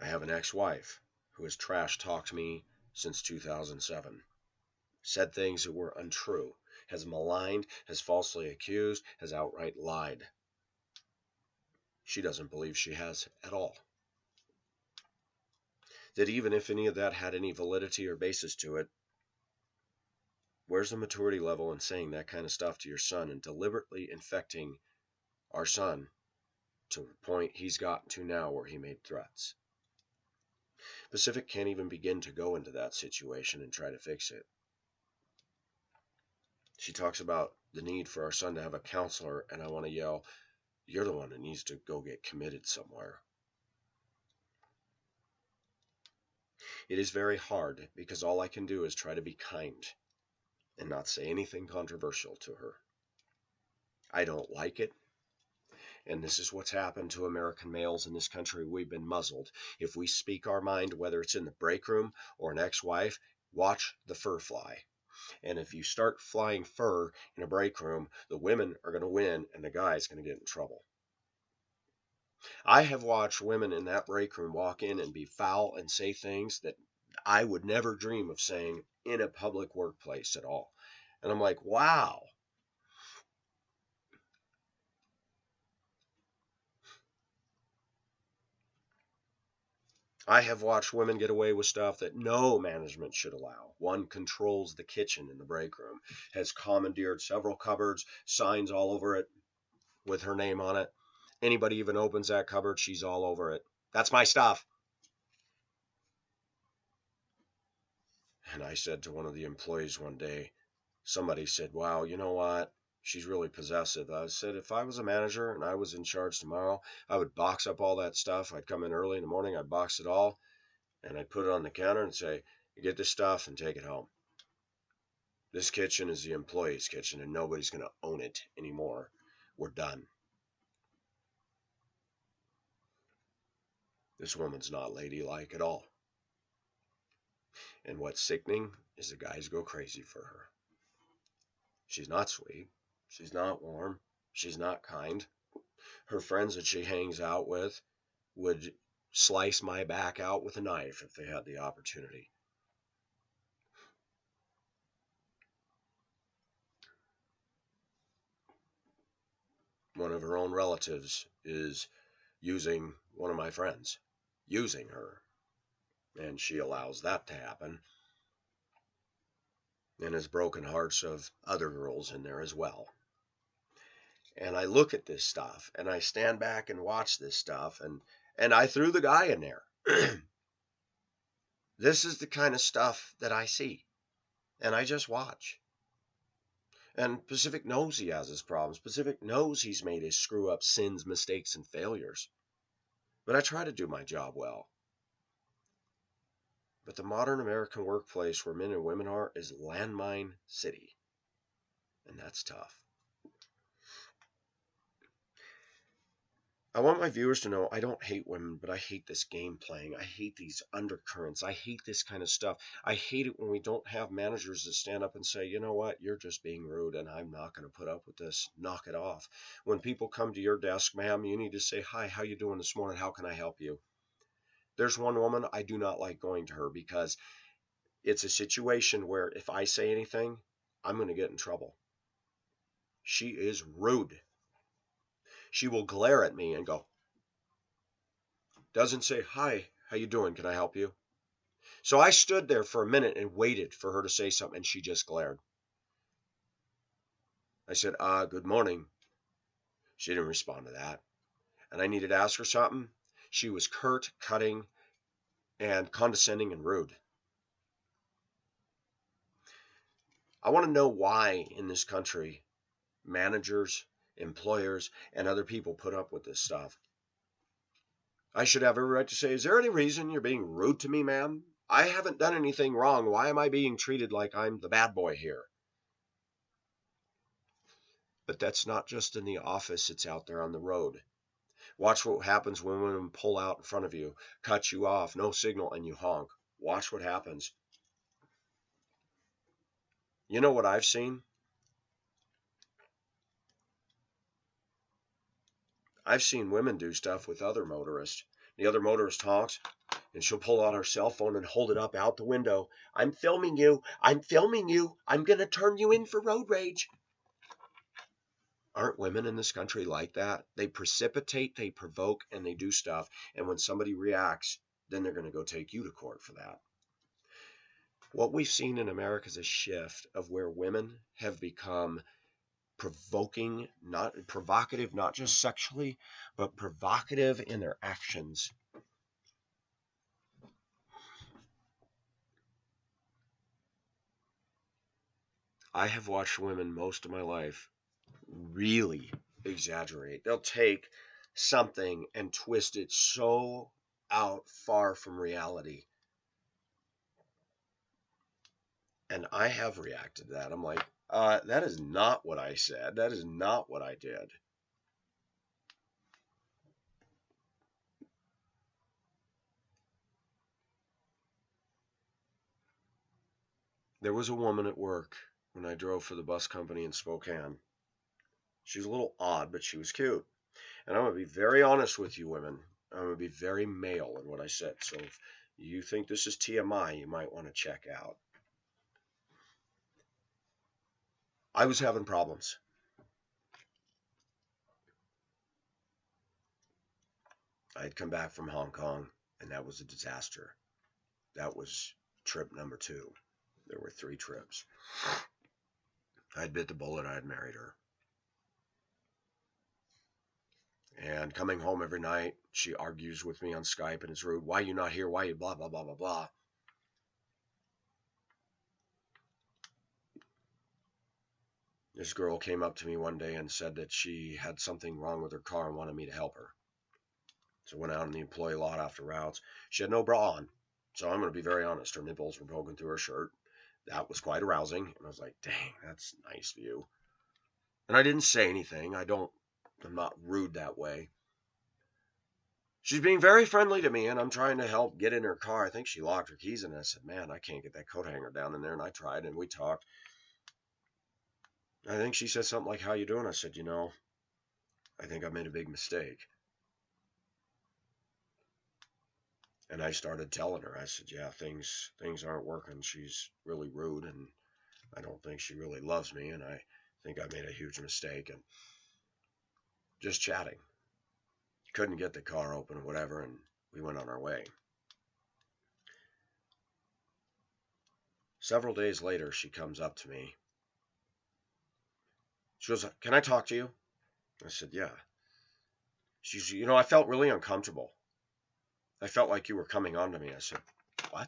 Speaker 1: I have an ex-wife who has trash-talked me since 2007. Said things that were untrue. Has maligned, has falsely accused, has outright lied. She doesn't believe she has at all. That even if any of that had any validity or basis to it, where's the maturity level in saying that kind of stuff to your son and deliberately infecting our son to the point he's gotten to now where he made threats? Pacific can't even begin to go into that situation and try to fix it. She talks about the need for our son to have a counselor, and I want to yell, you're the one that needs to go get committed somewhere. It is very hard because all I can do is try to be kind and not say anything controversial to her. I don't like it. And this is what's happened to American males in this country. We've been muzzled. If we speak our mind, whether it's in the break room or an ex-wife, Watch the fur fly. And if you start flying fur in a break room, the women are going to win and the guy's going to get in trouble. I have watched women in that break room walk in and be foul and say things that I would never dream of saying in a public workplace at all. And I'm like, wow. I have watched women get away with stuff that no management should allow. One controls the kitchen in the break room, has commandeered several cupboards, signs all over it with her name on it. Anybody even opens that cupboard, she's all over it. That's my stuff. And I said to one of the employees one day, somebody said, wow, you know what? She's really possessive. I said, if I was a manager and I was in charge tomorrow, I would box up all that stuff. I'd come in early in the morning, I'd box it all, and I'd put it on the counter and say, get this stuff and take it home. This kitchen is the employee's kitchen and nobody's going to own it anymore. We're done. This woman's not ladylike at all. And what's sickening is the guys go crazy for her. She's not sweet. She's not warm. She's not kind. Her friends that she hangs out with would slice my back out with a knife if they had the opportunity. One of her own relatives is using one of my friends, using her, and she allows that to happen, and has broken hearts of other girls in there as well. And I look at this stuff, and I stand back and watch this stuff, and I threw the guy in there. This is the kind of stuff that I see, and I just watch. And Pacific knows he has his problems. Pacific knows he's made his screw-ups, sins, mistakes, and failures. But I try to do my job well. But the modern American workplace where men and women are is landmine city. And that's tough. I want my viewers to know I don't hate women, but I hate this game playing. I hate these undercurrents. I hate this kind of stuff. I hate it when we don't have managers that stand up and say, you know what, you're just being rude and I'm not going to put up with this. Knock it off. When people come to your desk, ma'am, you need to say, hi, how you doing this morning? How can I help you? There's one woman I do not like going to her because it's a situation where if I say anything, I'm going to get in trouble. She is rude. She will glare at me and go, doesn't say, hi, how you doing? Can I help you? So I stood there for a minute and waited for her to say something, and she just glared. I said, good morning. She didn't respond to that. And I needed to ask her something. She was curt, cutting, and condescending and rude. I want to know why in this country managers, employers, and other people put up with this stuff. I should have every right to say, is there any reason you're being rude to me, ma'am? I haven't done anything wrong. Why am I being treated like I'm the bad boy here? But that's not just in the office, it's out there on the road. Watch what happens when women pull out in front of you, cut you off, no signal, and you honk. Watch what happens. You know what I've seen? I've seen women do stuff with other motorists. The other motorist honks, and she'll pull out her cell phone and hold it up out the window. I'm filming you. I'm filming you. I'm going to turn you in for road rage. Aren't women in this country like that? They precipitate, they provoke, and they do stuff. And when somebody reacts, then they're going to go take you to court for that. What we've seen in America is a shift of where women have become provocative, not just sexually, but provocative in their actions. I have watched women most of my life really exaggerate. They'll take something and twist it so out far from reality. And I have reacted to that. I'm like, that is not what I said. That is not what I did. There was a woman at work when I drove for the bus company in Spokane. She was a little odd, but she was cute. And I'm going to be very honest with you women. I'm going to be very male in what I said. So if you think this is TMI, you might want to check out. I was having problems. I had come back from Hong Kong, and that was a disaster. That was trip number 2. There were 3 trips. I had bit the bullet. I had married her. And coming home every night, she argues with me on Skype and is rude. Why are you not here? Why are you blah, blah, blah, blah, blah. This girl came up to me one day and said that she had something wrong with her car and wanted me to help her. So I went out in the employee lot after routes. She had no bra on. So I'm going to be very honest. Her nipples were poking through her shirt. That was quite arousing. And I was like, dang, that's nice of you. And I didn't say anything. I'm not rude that way. She's being very friendly to me, and I'm trying to help get in her car. I think she locked her keys in. I said, man, I can't get that coat hanger down in there. And I tried, and we talked. I think she said something like, how you doing? I said, I think I made a big mistake. And I started telling her, I said, yeah, things aren't working. She's really rude, and I don't think she really loves me, and I think I made a huge mistake. And just chatting. Couldn't get the car open or whatever, and we went on our way. Several days later, she comes up to me. She goes, can I talk to you? I said, yeah. She's, I felt really uncomfortable. I felt like you were coming on to me. I said, what?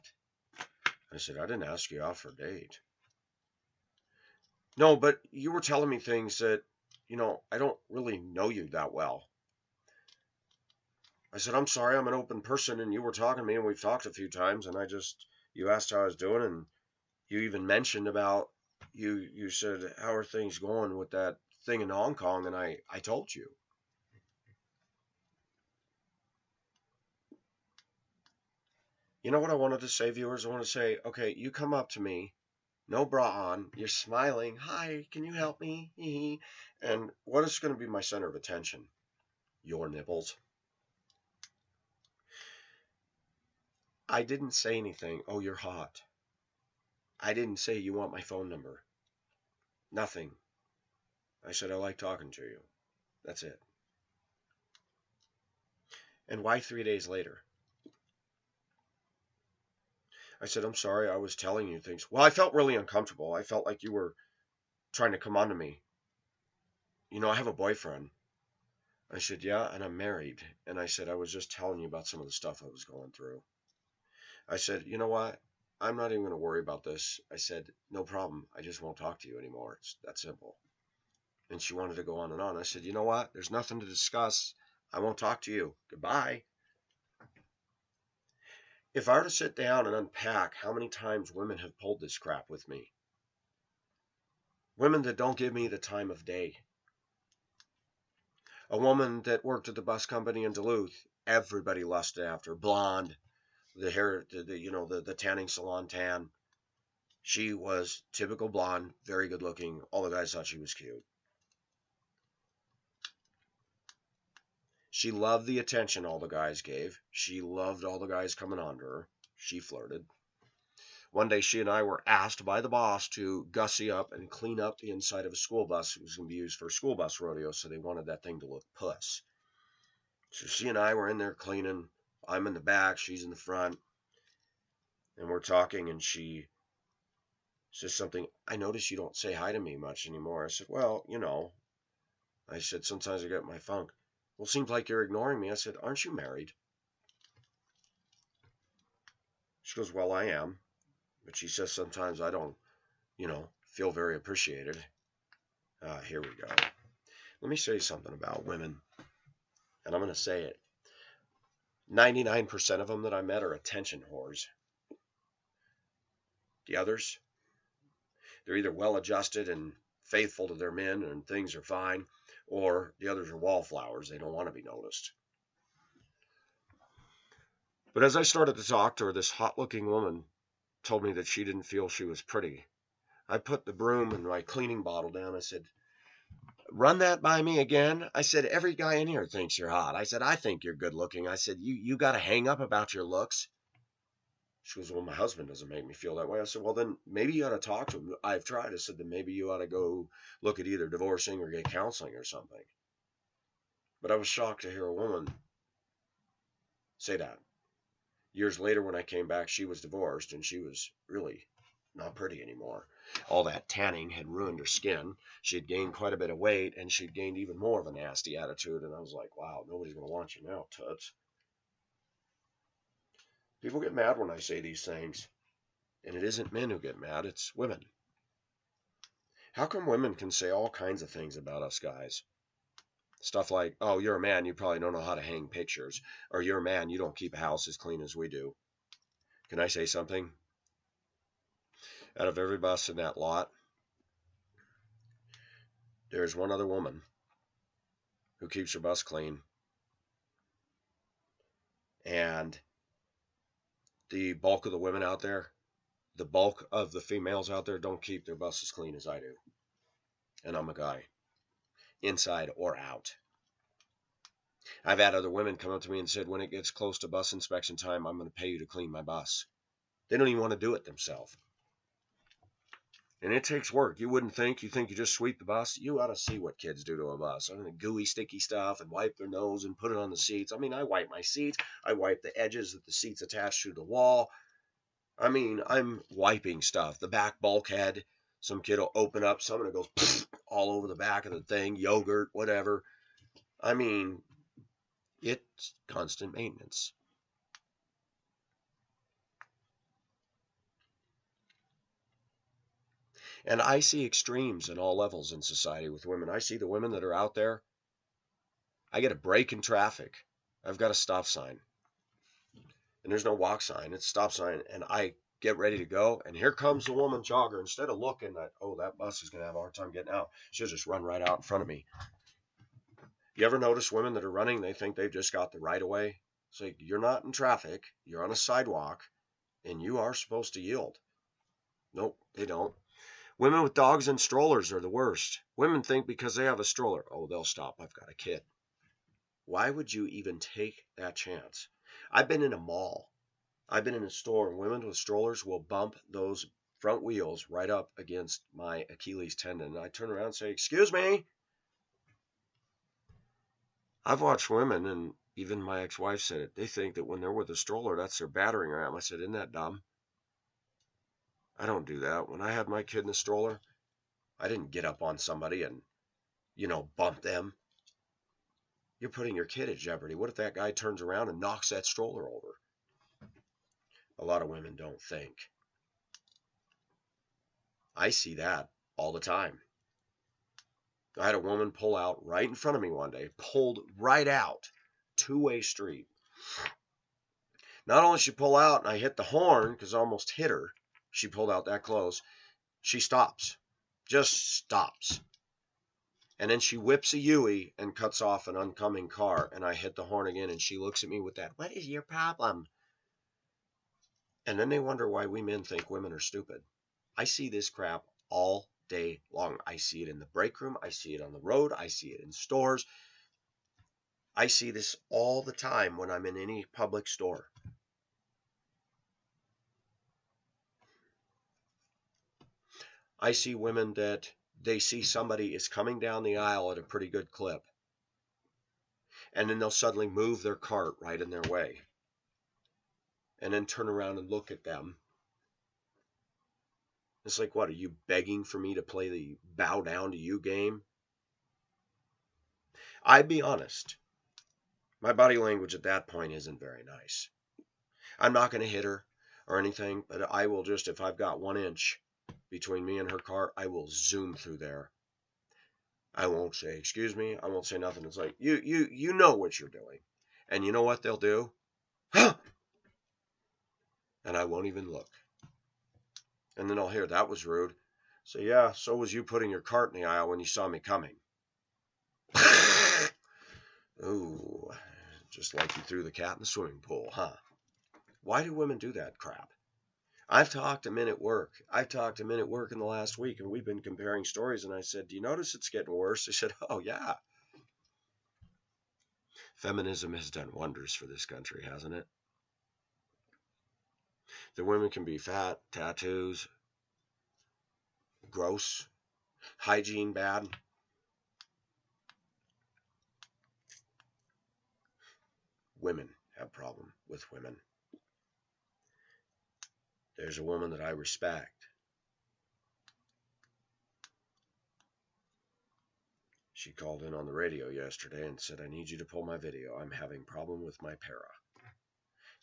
Speaker 1: I said, I didn't ask you out for a date. No, but you were telling me things that, I don't really know you that well. I said, I'm sorry, I'm an open person, and you were talking to me, and we've talked a few times, and you asked how I was doing, and you even mentioned about, you said, how are things going with that thing in Hong Kong, and I told you. You know what I wanted to say, viewers? I want to say, okay, you come up to me, no bra on, you're smiling, hi, can you help me? And what is going to be my center of attention? Your nipples. I didn't say anything, oh, you're hot. I didn't say you want my phone number. Nothing. I said I like talking to you. That's it. And why 3 days later? I said, I'm sorry, I was telling you things. Well, I felt really uncomfortable. I felt like you were trying to come on to me. I have a boyfriend. I said, yeah, and I'm married. And I said, I was just telling you about some of the stuff I was going through. I said, you know what? I'm not even going to worry about this. I said, no problem. I just won't talk to you anymore. It's that simple. And she wanted to go on and on. I said, you know what? There's nothing to discuss. I won't talk to you. Goodbye. If I were to sit down and unpack how many times women have pulled this crap with me, women that don't give me the time of day. A woman that worked at the bus company in Duluth, everybody lusted after. Blonde, the hair, the tanning salon tan. She was typical blonde, very good looking. All the guys thought she was cute. She loved the attention all the guys gave. She loved all the guys coming on to her. She flirted. One day she and I were asked by the boss to gussy up and clean up the inside of a school bus. It was going to be used for a school bus rodeo, so they wanted that thing to look puss. So she and I were in there cleaning. I'm in the back, she's in the front. And we're talking, and she says something, I notice you don't say hi to me much anymore. I said, well, I said, sometimes I get my funk. Well, seems like you're ignoring me. I said, aren't you married? She goes, well, I am. But she says sometimes I don't, feel very appreciated. Here we go. Let me say something about women. And I'm going to say it. 99% of them that I met are attention whores. The others, they're either well-adjusted and faithful to their men and things are fine, or the others are wallflowers. They don't want to be noticed. But as I started to talk to her, this hot-looking woman told me that she didn't feel she was pretty. I put the broom and my cleaning bottle down. I said, run that by me again. I said, every guy in here thinks you're hot. I said, I think you're good looking. I said, you got to hang up about your looks. She goes, well, my husband doesn't make me feel that way. I said, well, then maybe you ought to talk to him. I've tried. I said, then maybe you ought to go look at either divorcing or get counseling or something. But I was shocked to hear a woman say that. Years later, when I came back, she was divorced and she was really not pretty anymore. All that tanning had ruined her skin. She had gained quite a bit of weight and she'd gained even more of a nasty attitude. And I was like, wow, nobody's going to want you now, Toots. People get mad when I say these things. And it isn't men who get mad, it's women. How come women can say all kinds of things about us guys? Stuff like, oh, you're a man, you probably don't know how to hang pictures. Or you're a man, you don't keep a house as clean as we do. Can I say something? Out of every bus in that lot, there's one other woman who keeps her bus clean. And the bulk of the women out there, the bulk of the females out there don't keep their bus as clean as I do. And I'm a guy, inside or out. I've had other women come up to me and said, when it gets close to bus inspection time, I'm going to pay you to clean my bus. They don't even want to do it themselves. And it takes work. You wouldn't think. You think you just sweep the bus. You ought to see what kids do to a bus. I mean, gooey, sticky stuff and wipe their nose and put it on the seats. I mean, I wipe my seats. I wipe the edges that the seats attach to the wall. I mean, I'm wiping stuff. The back bulkhead. Some kid will open up. Something goes all over the back of the thing. Yogurt, whatever. I mean, it's constant maintenance. And I see extremes in all levels in society with women. I see the women that are out there. I get a break in traffic. I've got a stop sign. And there's no walk sign. It's a stop sign. And I get ready to go. And here comes the woman jogger. Instead of looking at, oh, that bus is going to have a hard time getting out, she'll just run right out in front of me. You ever notice women that are running, they think they've just got the right of way? It's like, you're not in traffic. You're on a sidewalk. And you are supposed to yield. Nope, they don't. Women with dogs and strollers are the worst. Women think because they have a stroller, oh, they'll stop. I've got a kid. Why would you even take that chance? I've been in a mall. I've been in a store, and women with strollers will bump those front wheels right up against my Achilles tendon. And I turn around and say, excuse me. I've watched women, and even my ex-wife said it. They think that when they're with a stroller, that's their battering ram. I said, isn't that dumb? I don't do that. When I had my kid in the stroller, I didn't get up on somebody and, bump them. You're putting your kid at jeopardy. What if that guy turns around and knocks that stroller over? A lot of women don't think. I see that all the time. I had a woman pull out right in front of me one day, pulled right out, two-way street. Not only did she pull out and I hit the horn because I almost hit her, she pulled out that close, she stops, just stops. And then she whips a Yui and cuts off an oncoming car, and I hit the horn again, and she looks at me with that, what is your problem? And then they wonder why we men think women are stupid. I see this crap all day long. I see it in the break room. I see it on the road. I see it in stores. I see this all the time when I'm in any public store. I see women that they see somebody is coming down the aisle at a pretty good clip, and then they'll suddenly move their cart right in their way, and then turn around and look at them. It's like, what, are you begging for me to play the bow down to you game? I'd be honest. My body language at that point isn't very nice. I'm not going to hit her or anything, but I will just, if I've got 1 inch between me and her car, I will zoom through there. I won't say, excuse me. I won't say nothing. It's like, you know what you're doing. And you know what they'll do? And I won't even look. And then I'll hear, that was rude. So yeah, so was you putting your cart in the aisle when you saw me coming. Ooh, just like you threw the cat in the swimming pool, huh? Why do women do that crap? I've talked to men at work. I've talked to men at work in the last week, and we've been comparing stories. And I said, "Do you notice it's getting worse?" They said, "Oh, yeah." Feminism has done wonders for this country, hasn't it? The women can be fat, tattoos, gross, hygiene bad. Women have problem with women. There's a woman that I respect. She called in on the radio yesterday and said, "I need you to pull my video. I'm having problem with my para."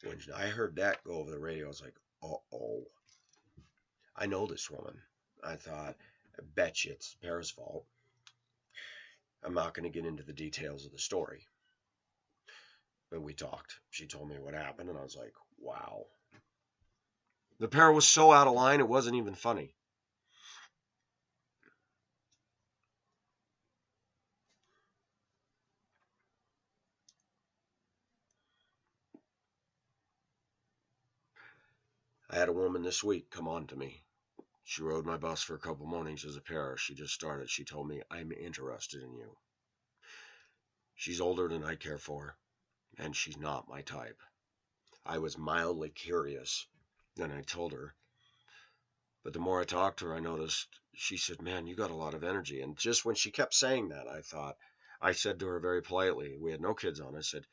Speaker 1: When I heard that go over the radio, I was like, uh-oh. I know this woman. I thought, I bet you it's Para's fault. I'm not going to get into the details of the story. But we talked. She told me what happened, and I was like, wow. The para was so out of line, it wasn't even funny. I had a woman this week come on to me. She rode my bus for a couple mornings as a para. She just started. She told me, "I'm interested in you." She's older than I care for, and she's not my type. I was mildly curious, and I told her. But the more I talked to her, I noticed she said, "Man, you got a lot of energy." And just when she kept saying that, I said to her very politely, we had no kids on, I said,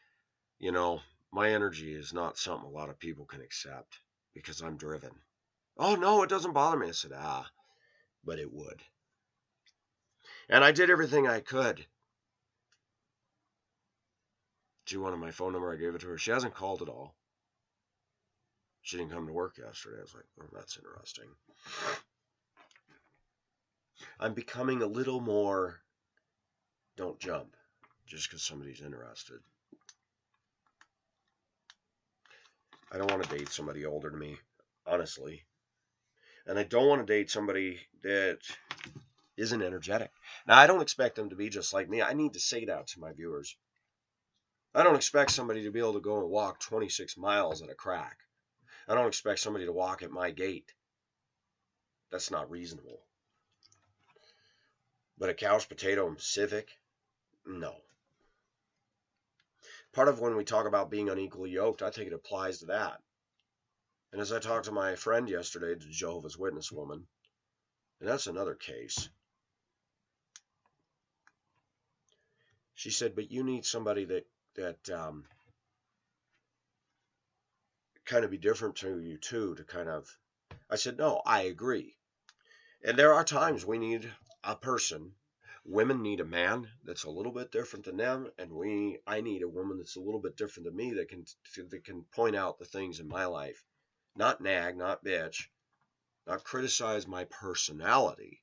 Speaker 1: "You know, my energy is not something a lot of people can accept because I'm driven." "Oh, no, it doesn't bother me." I said, but it would. And I did everything I could. She wanted my phone number. I gave it to her. She hasn't called at all. She didn't come to work yesterday. I was like, "Oh, that's interesting." I'm becoming a little more don't jump just because somebody's interested. I don't want to date somebody older than me, honestly. And I don't want to date somebody that isn't energetic. Now, I don't expect them to be just like me. I need to say that to my viewers. I don't expect somebody to be able to go and walk 26 miles at a crack. I don't expect somebody to walk at my gait. That's not reasonable. But a couch potato Civic? No. Part of when we talk about being unequally yoked, I think it applies to that. And as I talked to my friend yesterday, the Jehovah's Witness woman, and that's another case. She said, "But you need somebody that kind of be different to you too, to kind of." I said, "No, I agree. And there are times we need a person. Women need a man that's a little bit different than them, and I need a woman that's a little bit different than me that can point out the things in my life, not nag, not bitch, not criticize my personality,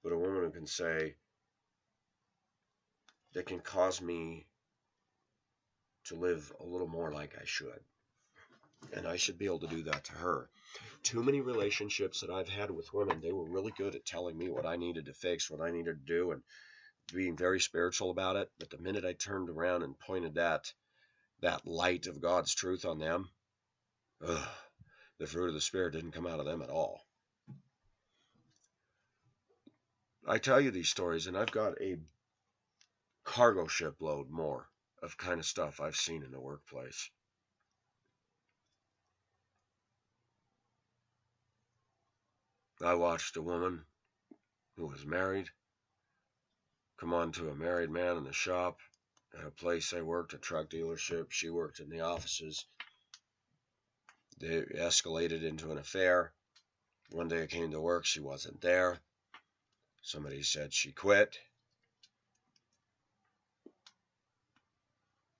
Speaker 1: but a woman who can say that can cause me to live a little more like I should." And I should be able to do that to her. Too many relationships that I've had with women, they were really good at telling me what I needed to fix, what I needed to do, and being very spiritual about it. But the minute I turned around and pointed that light of God's truth on them, the fruit of the Spirit didn't come out of them at all. I tell you these stories, and I've got a cargo ship load more of kind of stuff I've seen in the workplace. I watched a woman who was married come on to a married man in the shop at a place I worked, a truck dealership. She worked in the offices. They escalated into an affair. One day I came to work, she wasn't there. Somebody said she quit.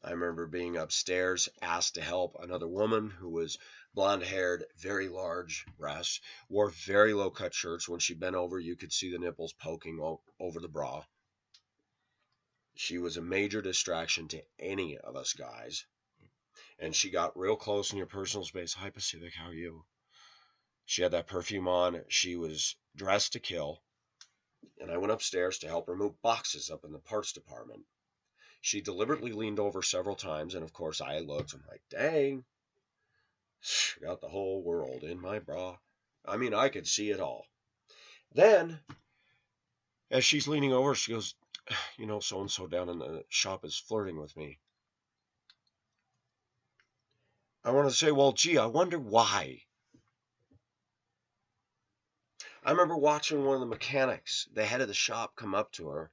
Speaker 1: I remember being upstairs, asked to help another woman who was blonde-haired, very large breasts, wore very low-cut shirts. When she bent over, you could see the nipples poking over the bra. She was a major distraction to any of us guys. And she got real close in your personal space. "Hi, Pacific, how are you?" She had that perfume on. She was dressed to kill. And I went upstairs to help her move boxes up in the parts department. She deliberately leaned over several times, and of course I looked. I'm like, dang. Got the whole world in my bra. I mean, I could see it all. Then, as she's leaning over, she goes, so and so down in the shop is flirting with me. I want to say, well, gee, I wonder why. I remember watching one of the mechanics, the head of the shop, come up to her,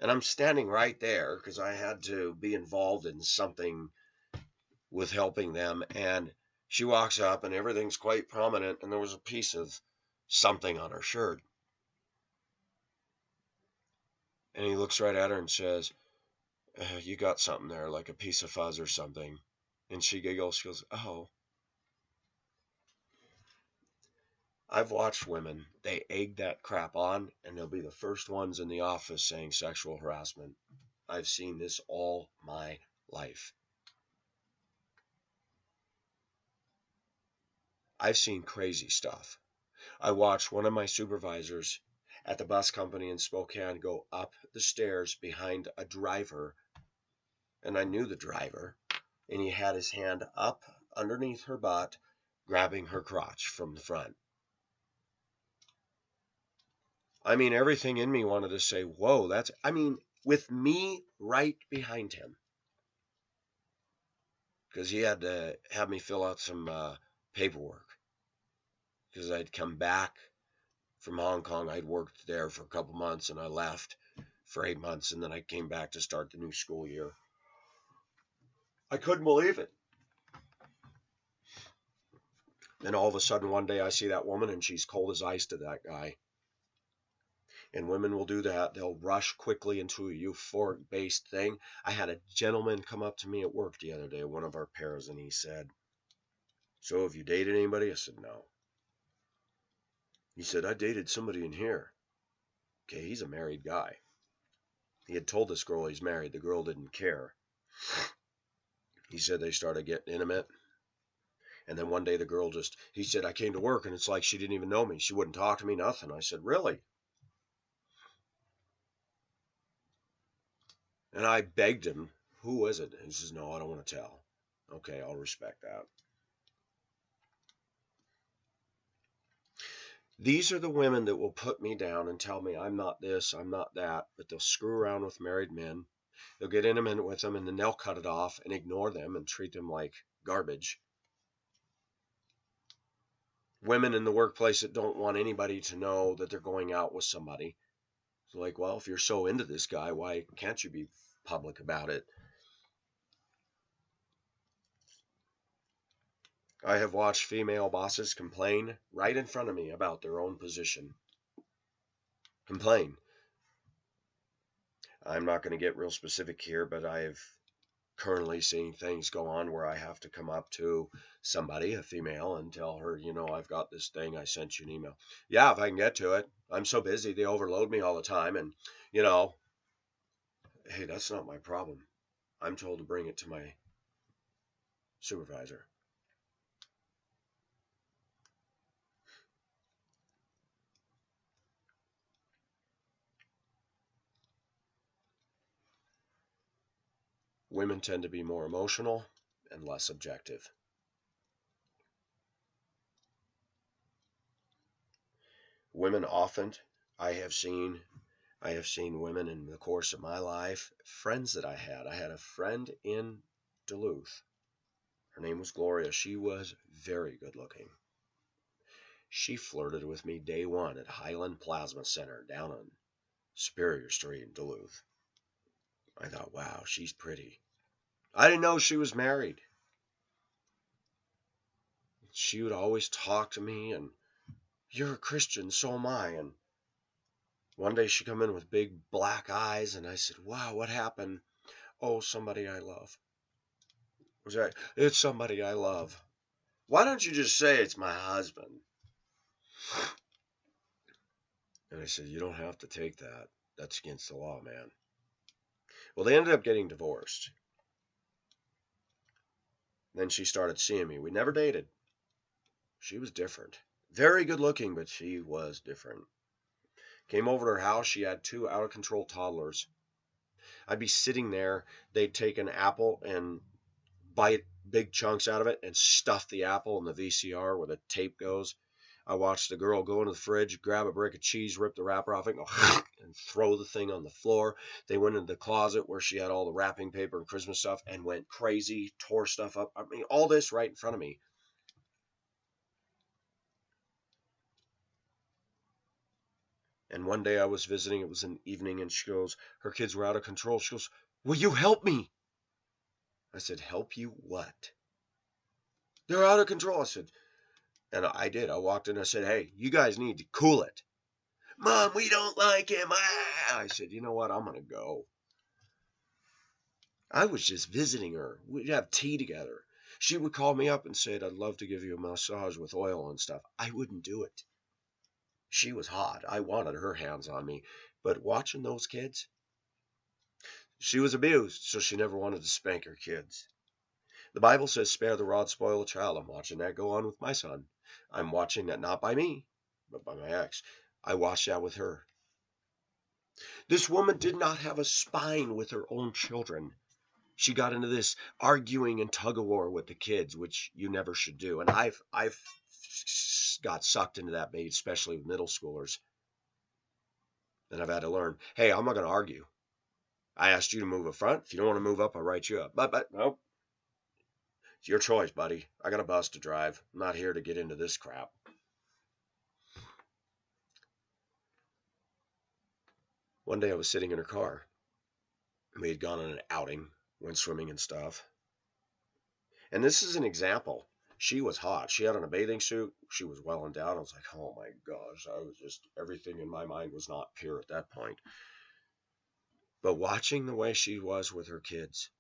Speaker 1: and I'm standing right there because I had to be involved in something with helping them. And she walks up, and everything's quite prominent, and there was a piece of something on her shirt. And he looks right at her and says, you got something there, like a piece of fuzz or something. And she giggles. She goes, oh. I've watched women, they egg that crap on, and they'll be the first ones in the office saying sexual harassment. I've seen this all my life. I've seen crazy stuff. I watched one of my supervisors at the bus company in Spokane go up the stairs behind a driver, and I knew the driver, and he had his hand up underneath her butt, grabbing her crotch from the front. I mean, everything in me wanted to say, whoa, with me right behind him. Because he had to have me fill out some paperwork. Because I'd come back from Hong Kong. I'd worked there for a couple months, and I left for 8 months, and then I came back to start the new school year. I couldn't believe it. Then all of a sudden, one day I see that woman, and she's cold as ice to that guy. And women will do that. They'll rush quickly into a euphoric-based thing. I had a gentleman come up to me at work the other day, one of our pairs, and he said, so have you dated anybody? I said, no. He said, I dated somebody in here. Okay, he's a married guy. He had told this girl he's married. The girl didn't care. He said they started getting intimate. And then one day the girl he said, I came to work and it's like she didn't even know me. She wouldn't talk to me, nothing. I said, really? And I begged him, who was it? He says, no, I don't want to tell. Okay, I'll respect that. These are the women that will put me down and tell me I'm not this, I'm not that, but they'll screw around with married men. They'll get intimate with them and then they'll cut it off and ignore them and treat them like garbage. Women in the workplace that don't want anybody to know that they're going out with somebody. It's like, well, if you're so into this guy, why can't you be public about it? I have watched female bosses complain right in front of me about their own position. Complain. I'm not going to get real specific here, but I have currently seen things go on where I have to come up to somebody, a female, and tell her, I've got this thing, I sent you an email. Yeah, if I can get to it. I'm so busy, they overload me all the time, and, hey, that's not my problem. I'm told to bring it to my supervisor. Women tend to be more emotional and less objective. Women often, I have seen women in the course of my life, friends that I had a friend in Duluth. Her name was Gloria. She was very good looking. She flirted with me day one at Highland Plasma Center down on Superior Street in Duluth. I thought, wow, she's pretty. I didn't know she was married. She would always talk to me, and you're a Christian, so am I. And one day she come in with big black eyes, and I said, wow, what happened? Oh, somebody I love. Was that? It's somebody I love. Why don't you just say it's my husband? And I said, you don't have to take that. That's against the law, man. Well, they ended up getting divorced. Then she started seeing me. We never dated. She was different. Very good looking, but she was different. Came over to her house. She had 2 out-of-control toddlers. I'd be sitting there. They'd take an apple and bite big chunks out of it and stuff the apple in the VCR where the tape goes. I watched the girl go into the fridge, grab a brick of cheese, rip the wrapper off it, and, go, and throw the thing on the floor. They went into the closet where she had all the wrapping paper and Christmas stuff and went crazy, tore stuff up. I mean, all this right in front of me. And one day I was visiting, it was an evening, and she goes, her kids were out of control. She goes, will you help me? I said, help you what? They're out of control. I said, and I did. I walked in and I said, hey, you guys need to cool it. Mom, we don't like him. Ah! I said, you know what? I'm going to go. I was just visiting her. We'd have tea together. She would call me up and say, I'd love to give you a massage with oil and stuff. I wouldn't do it. She was hot. I wanted her hands on me. But watching those kids, she was abused, so she never wanted to spank her kids. The Bible says, spare the rod, spoil the child. I'm watching that go on with my son. I'm watching that not by me, but by my ex. I watched that with her. This woman did not have a spine with her own children. She got into this arguing and tug of war with the kids, which you never should do. And I've got sucked into that bait, especially with middle schoolers. And I've had to learn, hey, I'm not going to argue. I asked you to move up front. If you don't want to move up, I'll write you up. But nope. It's your choice, buddy. I got a bus to drive. I'm not here to get into this crap. One day I was sitting in her car. We had gone on an outing, went swimming and stuff. And this is an example. She was hot. She had on a bathing suit. She was well endowed. I was like, oh my gosh. Everything in my mind was not pure at that point. But watching the way she was with her kids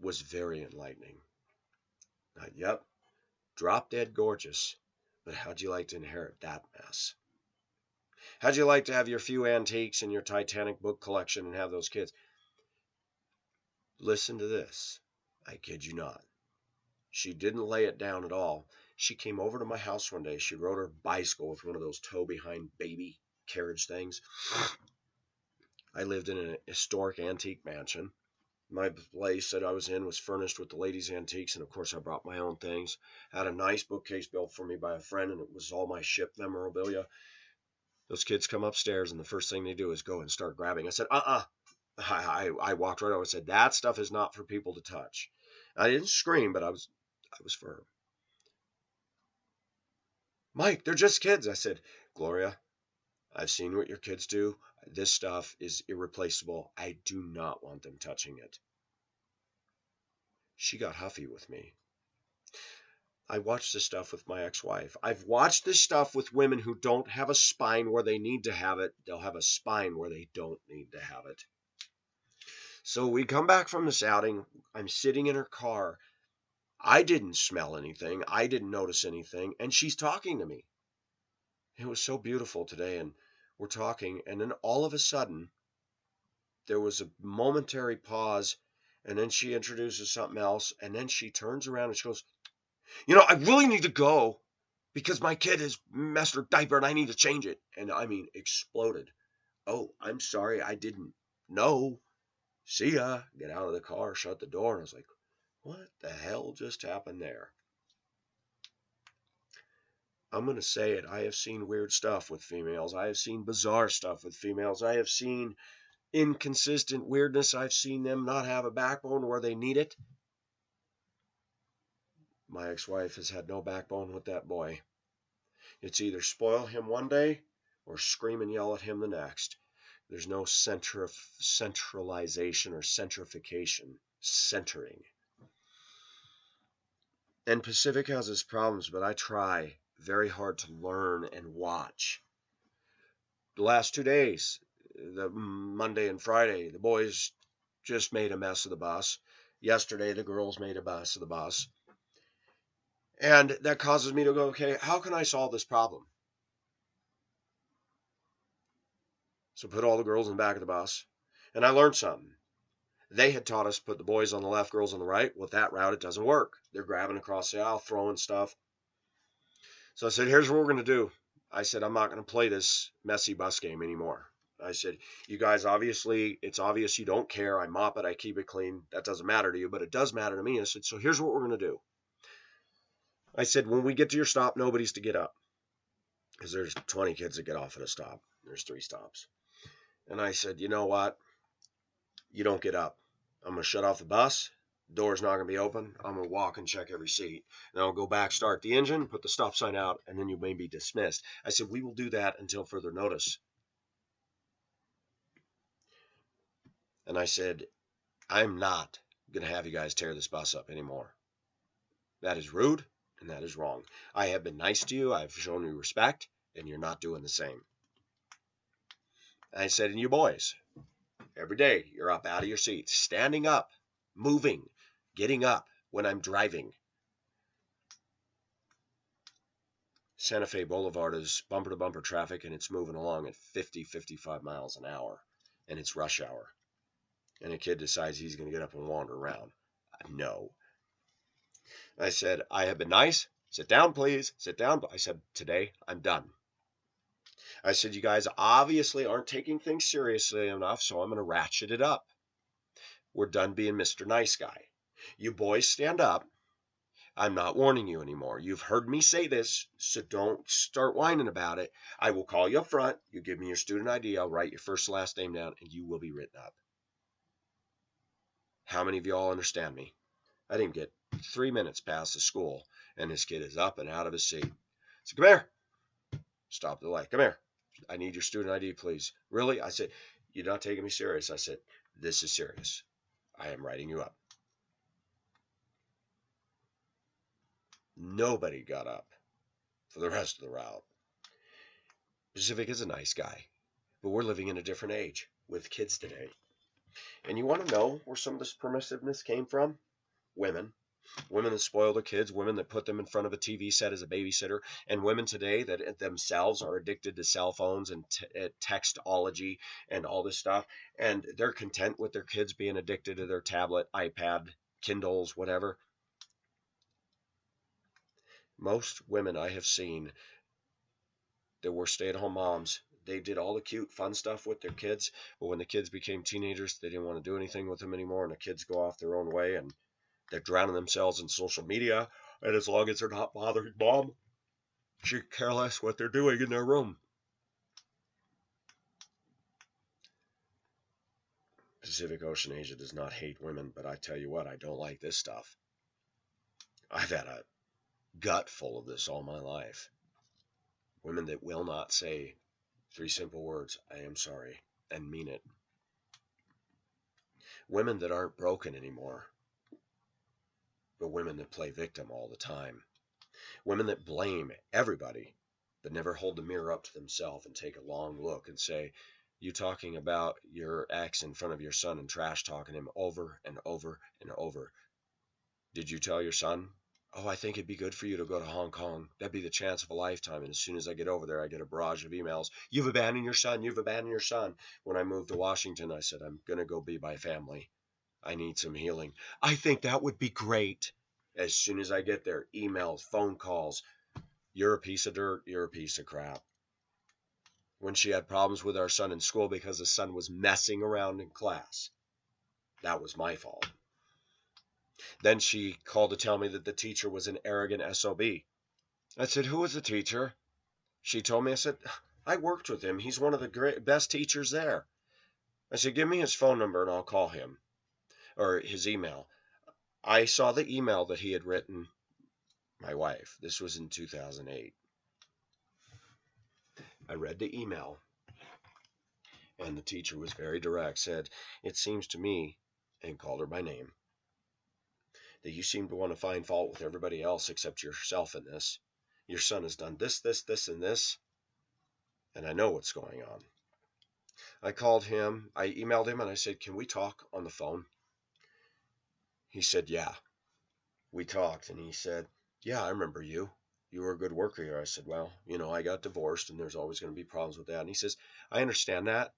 Speaker 1: was very enlightening. Yep, drop dead gorgeous. But how'd you like to inherit that mess? How'd you like to have your few antiques and your Titanic book collection and have those kids? Listen to this. I kid you not. She didn't lay it down at all. She came over to my house one day. She rode her bicycle with one of those tow-behind baby carriage things. I lived in an historic antique mansion. My place that I was in was furnished with the ladies' antiques, and of course I brought my own things. I had a nice bookcase built for me by a friend, and it was all my ship memorabilia. Those kids come upstairs, and the first thing they do is go and start grabbing. I said, I walked right over and said, that stuff is not for people to touch. I didn't scream, but I was firm. Mike, they're just kids. I said, Gloria, I've seen what your kids do. This stuff is irreplaceable. I do not want them touching it. She got huffy with me. I watched this stuff with my ex-wife. I've watched this stuff with women who don't have a spine where they need to have it. They'll have a spine where they don't need to have it. So we come back from this outing. I'm sitting in her car. I didn't smell anything. I didn't notice anything. And she's talking to me. It was so beautiful today. And we're talking. And then all of a sudden, there was a momentary pause. And then she introduces something else. And then she turns around and she goes, I really need to go because my kid has messed her diaper and I need to change it. And I mean, exploded. Oh, I'm sorry. I didn't know. See ya. Get out of the car, shut the door. And I was like, what the hell just happened there? I'm going to say it. I have seen weird stuff with females. I have seen bizarre stuff with females. I have seen inconsistent weirdness. I've seen them not have a backbone where they need it. My ex-wife has had no backbone with that boy. It's either spoil him one day or scream and yell at him the next. There's no centralization or centrification, centering. And Pacific has its problems, but I try very hard to learn and watch. The last 2 days, the Monday and Friday, the boys just made a mess of the bus. Yesterday, the girls made a mess of the bus. And that causes me to go, okay, how can I solve this problem? So put all the girls in the back of the bus. And I learned something. They had taught us to put the boys on the left, girls on the right. With that route, it doesn't work. They're grabbing across the aisle, throwing stuff. So I said, here's what we're going to do. I said, I'm not going to play this messy bus game anymore. I said, you guys, obviously, it's obvious you don't care. I mop it, I keep it clean. That doesn't matter to you, but it does matter to me. I said, so here's what we're going to do. I said, when we get to your stop, nobody's to get up. Because there's 20 kids that get off at a stop. There's 3 stops. And I said, you know what? You don't get up. I'm going to shut off the bus. Door's not going to be open. I'm going to walk and check every seat. Then I'll go back, start the engine, put the stop sign out, and then you may be dismissed. I said, we will do that until further notice. And I said, I'm not going to have you guys tear this bus up anymore. That is rude, and that is wrong. I have been nice to you. I've shown you respect, and you're not doing the same. And I said, and you boys, every day you're up out of your seats, standing up, moving, getting up when I'm driving. Santa Fe Boulevard is bumper-to-bumper traffic, and it's moving along at 50, 55 miles an hour, and it's rush hour. And a kid decides he's going to get up and wander around. No. I said, I have been nice. Sit down, please. Sit down. I said, today I'm done. I said, you guys obviously aren't taking things seriously enough, so I'm going to ratchet it up. We're done being Mr. Nice Guy. You boys stand up. I'm not warning you anymore. You've heard me say this, so don't start whining about it. I will call you up front. You give me your student ID. I'll write your first and last name down, and you will be written up. How many of y'all understand me? I didn't get 3 minutes past the school, and this kid is up and out of his seat. So come here. Stop the light. Come here. I need your student ID, please. Really? I said, you're not taking me serious. I said, this is serious. I am writing you up. Nobody got up for the rest of the route. Pacific is a nice guy, but we're living in a different age with kids today. And you want to know where some of this permissiveness came from? Women. Women that spoil their kids, women that put them in front of a TV set as a babysitter, and women today that themselves are addicted to cell phones and textology and all this stuff, and they're content with their kids being addicted to their tablet, iPad, Kindles, whatever. Most women I have seen that were stay-at-home moms, they did all the cute, fun stuff with their kids, but when the kids became teenagers, they didn't want to do anything with them anymore, and the kids go off their own way, and they're drowning themselves in social media, and as long as they're not bothering mom, she could care less what they're doing in their room. Pacific Ocean Asia does not hate women, but I tell you what, I don't like this stuff. I've had a gut full of this all my life. Women that will not say 3 simple words, I am sorry, and mean it. Women that aren't broken anymore, but women that play victim all the time. Women that blame everybody, but never hold the mirror up to themselves and take a long look and say, you talking about your ex in front of your son and trash talking him over and over and over. Did you tell your son, oh, I think it'd be good for you to go to Hong Kong. That'd be the chance of a lifetime. And as soon as I get over there, I get a barrage of emails. You've abandoned your son. You've abandoned your son. When I moved to Washington, I said, I'm going to go be my family. I need some healing. I think that would be great. As soon as I get there, emails, phone calls. You're a piece of dirt. You're a piece of crap. When she had problems with our son in school because his son was messing around in class, that was my fault. Then she called to tell me that the teacher was an arrogant SOB. I said, who was the teacher? She told me. I said, I worked with him. He's one of the best teachers there. I said, give me his phone number and I'll call him. Or his email. I saw the email that he had written my wife. This was in 2008. I read the email, and the teacher was very direct, said, it seems to me, and called her by name, that you seem to want to find fault with everybody else except yourself in this. Your son has done this, this, this, and this, and I know what's going on. I called him, I emailed him, and I said, can we talk on the phone? He said, yeah. We talked, and he said, yeah, I remember you. You were a good worker here. I said, well, I got divorced, and there's always going to be problems with that. And he says, I understand that.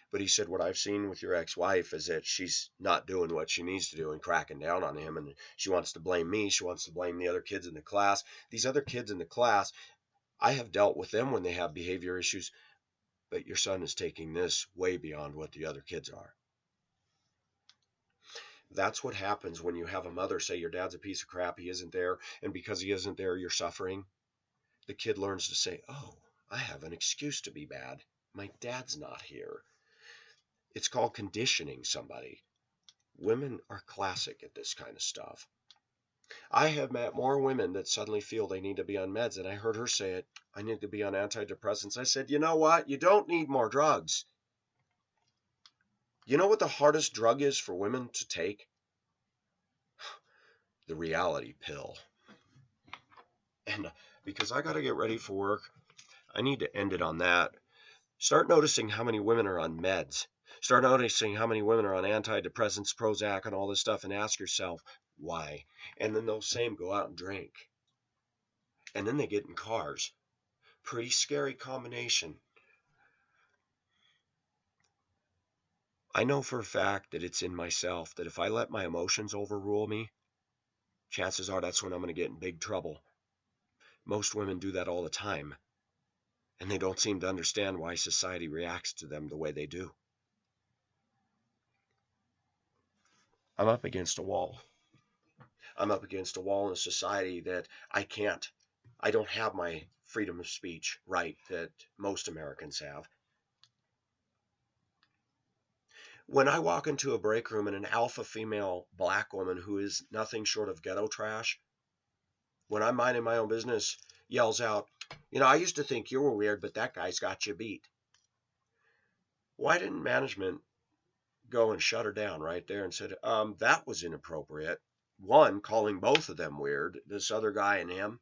Speaker 1: But he said, what I've seen with your ex-wife is that she's not doing what she needs to do and cracking down on him. And she wants to blame me. She wants to blame the other kids in the class. These other kids in the class, I have dealt with them when they have behavior issues. but your son is taking this way beyond what the other kids are. That's what happens when you have a mother say your dad's a piece of crap, he isn't there, and because he isn't there, you're suffering. The kid learns to say, oh, I have an excuse to be bad. My dad's not here. It's called conditioning somebody. Women are classic at this kind of stuff. I have met more women that suddenly feel they need to be on meds, and I heard her say it. I need to be on antidepressants. I said, you know what? You don't need more drugs. You know what the hardest drug is for women to take? The reality pill. And because I got to get ready for work, I need to end it on that. Start noticing how many women are on meds. Start noticing how many women are on antidepressants, Prozac, and all this stuff, and ask yourself, why? And then those same go out and drink. And then they get in cars. Pretty scary combination. I know for a fact that it's in myself that if I let my emotions overrule me, chances are that's when I'm going to get in big trouble. Most women do that all the time, and they don't seem to understand why society reacts to them the way they do. I'm up against a wall. I'm up against a wall in a society that I don't have my freedom of speech right that most Americans have. When I walk into a break room and an alpha female black woman who is nothing short of ghetto trash, when I'm minding my own business, yells out, I used to think you were weird, but that guy's got you beat. Why didn't management go and shut her down right there and said, that was inappropriate. One, calling both of them weird, this other guy and him.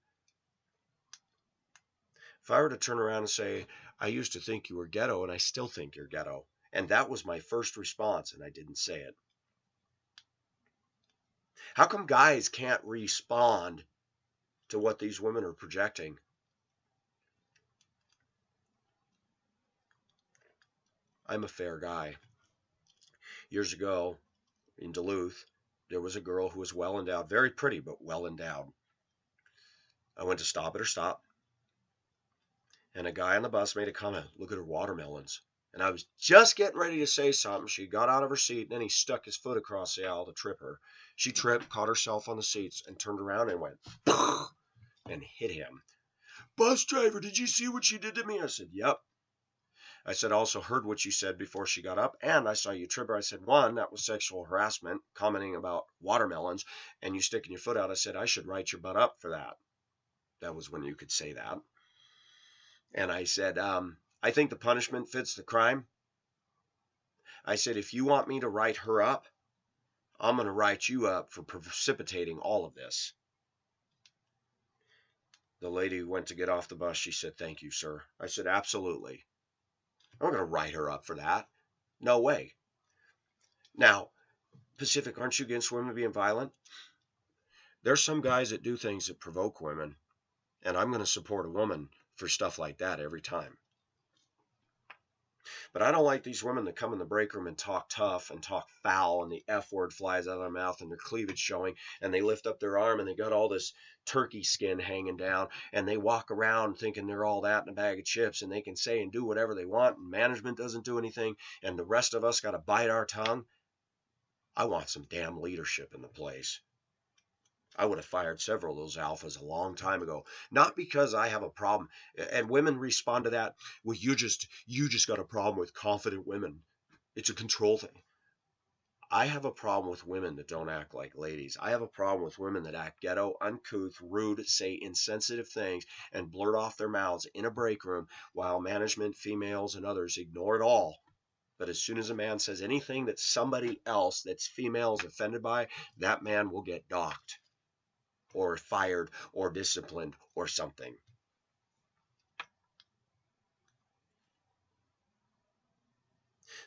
Speaker 1: If I were to turn around and say, I used to think you were ghetto and I still think you're ghetto, and that was my first response and I didn't say it. How come guys can't respond to what these women are projecting? I'm a fair guy. Years ago in Duluth, there was a girl who was well endowed, very pretty, but well endowed. I went to stop at her stop, and a guy on the bus made a comment, look at her watermelons. And I was just getting ready to say something. She got out of her seat, and then he stuck his foot across the aisle to trip her. She tripped, caught herself on the seats, and turned around and went, and hit him. Bus driver, did you see what she did to me? I said, yep. I said, I also heard what you said before she got up, and I saw you trip her. I said, one, that was sexual harassment, commenting about watermelons, and you sticking your foot out. I said, I should write your butt up for that. That was when you could say that. And I said, I think the punishment fits the crime. I said, if you want me to write her up, I'm going to write you up for precipitating all of this. The lady went to get off the bus. She said, thank you, sir. I said, absolutely. I'm not going to write her up for that. No way. Now, Pacific, aren't you against women being violent? There's some guys that do things that provoke women, and I'm going to support a woman for stuff like that every time. But I don't like these women that come in the break room and talk tough and talk foul, and the F word flies out of their mouth and their cleavage showing, and they lift up their arm and they got all this turkey skin hanging down, and they walk around thinking they're all that in a bag of chips, and they can say and do whatever they want, and management doesn't do anything, and the rest of us got to bite our tongue. I want some damn leadership in the place. I would have fired several of those alphas a long time ago. Not because I have a problem. And women respond to that, well, you just got a problem with confident women. It's a control thing. I have a problem with women that don't act like ladies. I have a problem with women that act ghetto, uncouth, rude, say insensitive things, and blurt off their mouths in a break room while management, females, and others ignore it all. But as soon as a man says anything that somebody else that's female is offended by, that man will get docked, or fired, or disciplined, or something.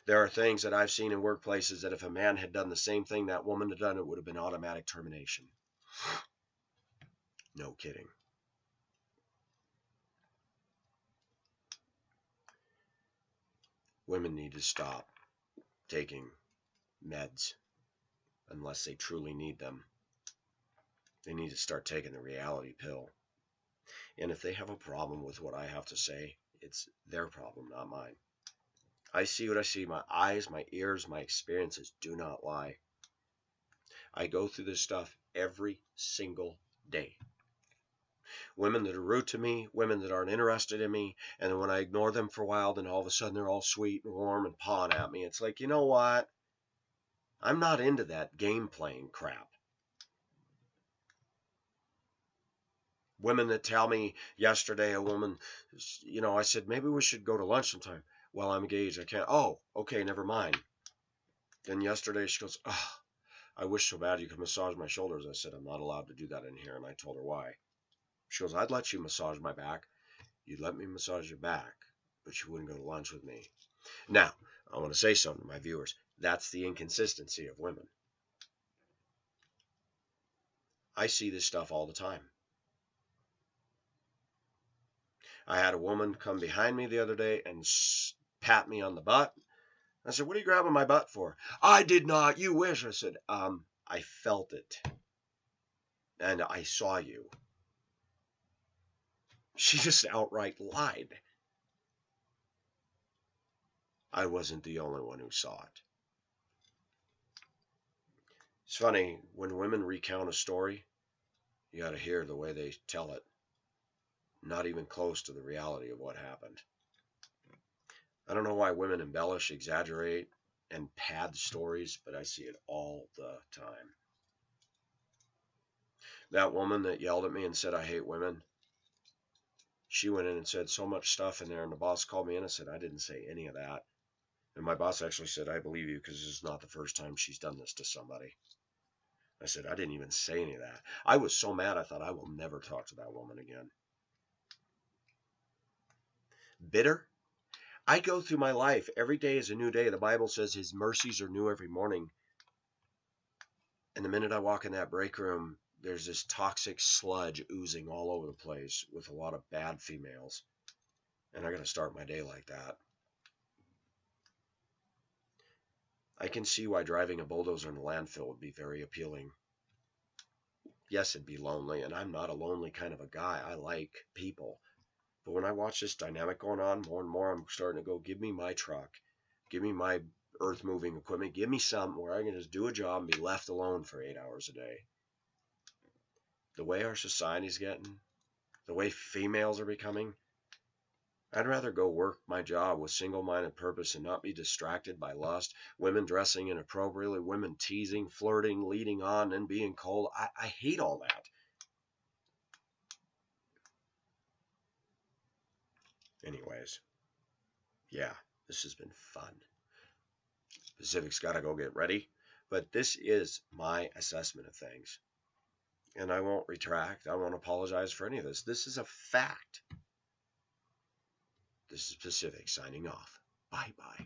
Speaker 1: There are things that I've seen in workplaces that if a man had done the same thing that woman had done, it would have been automatic termination. No kidding. Women need to stop taking meds unless they truly need them. They need to start taking the reality pill. And if they have a problem with what I have to say, it's their problem, not mine. I see what I see. My eyes, my ears, my experiences do not lie. I go through this stuff every single day. Women that are rude to me, women that aren't interested in me, and then when I ignore them for a while, then all of a sudden they're all sweet and warm and pawing at me. It's like, you know what? I'm not into that game playing crap. Women that tell me yesterday, a woman, I said, maybe we should go to lunch sometime. Well, I'm engaged. I can't. Oh, okay, never mind. Then yesterday she goes, oh, I wish so bad you could massage my shoulders. I said, I'm not allowed to do that in here. And I told her why. She goes, I'd let you massage my back. You'd let me massage your back, but you wouldn't go to lunch with me. Now, I want to say something to my viewers. That's the inconsistency of women. I see this stuff all the time. I had a woman come behind me the other day and pat me on the butt. I said, what are you grabbing my butt for? I did not. You wish. I said, I felt it. And I saw you. She just outright lied. I wasn't the only one who saw it. It's funny, when women recount a story, you got to hear the way they tell it. Not even close to the reality of what happened. I don't know why women embellish, exaggerate, and pad stories, but I see it all the time. That woman that yelled at me and said I hate women, she went in and said so much stuff in there, and the boss called me in and said I didn't say any of that. And my boss actually said, I believe you because this is not the first time she's done this to somebody. I said, I didn't even say any of that. I was so mad I thought I will never talk to that woman again. Bitter? I go through my life. Every day is a new day. The Bible says his mercies are new every morning. And the minute I walk in that break room, there's this toxic sludge oozing all over the place with a lot of bad females. And I got to start my day like that. I can see why driving a bulldozer in a landfill would be very appealing. Yes, it'd be lonely, and I'm not a lonely kind of a guy. I like people. But when I watch this dynamic going on, more and more I'm starting to go, give me my truck. Give me my earth-moving equipment. Give me something where I can just do a job and be left alone for 8 hours a day. The way our society's getting, the way females are becoming, I'd rather go work my job with single-minded purpose and not be distracted by lust, women dressing inappropriately, women teasing, flirting, leading on, and being cold. I hate all that. Anyways, yeah, this has been fun. Pacific's got to go get ready, but this is my assessment of things. And I won't retract. I won't apologize for any of this. This is a fact. This is Pacific signing off. Bye-bye.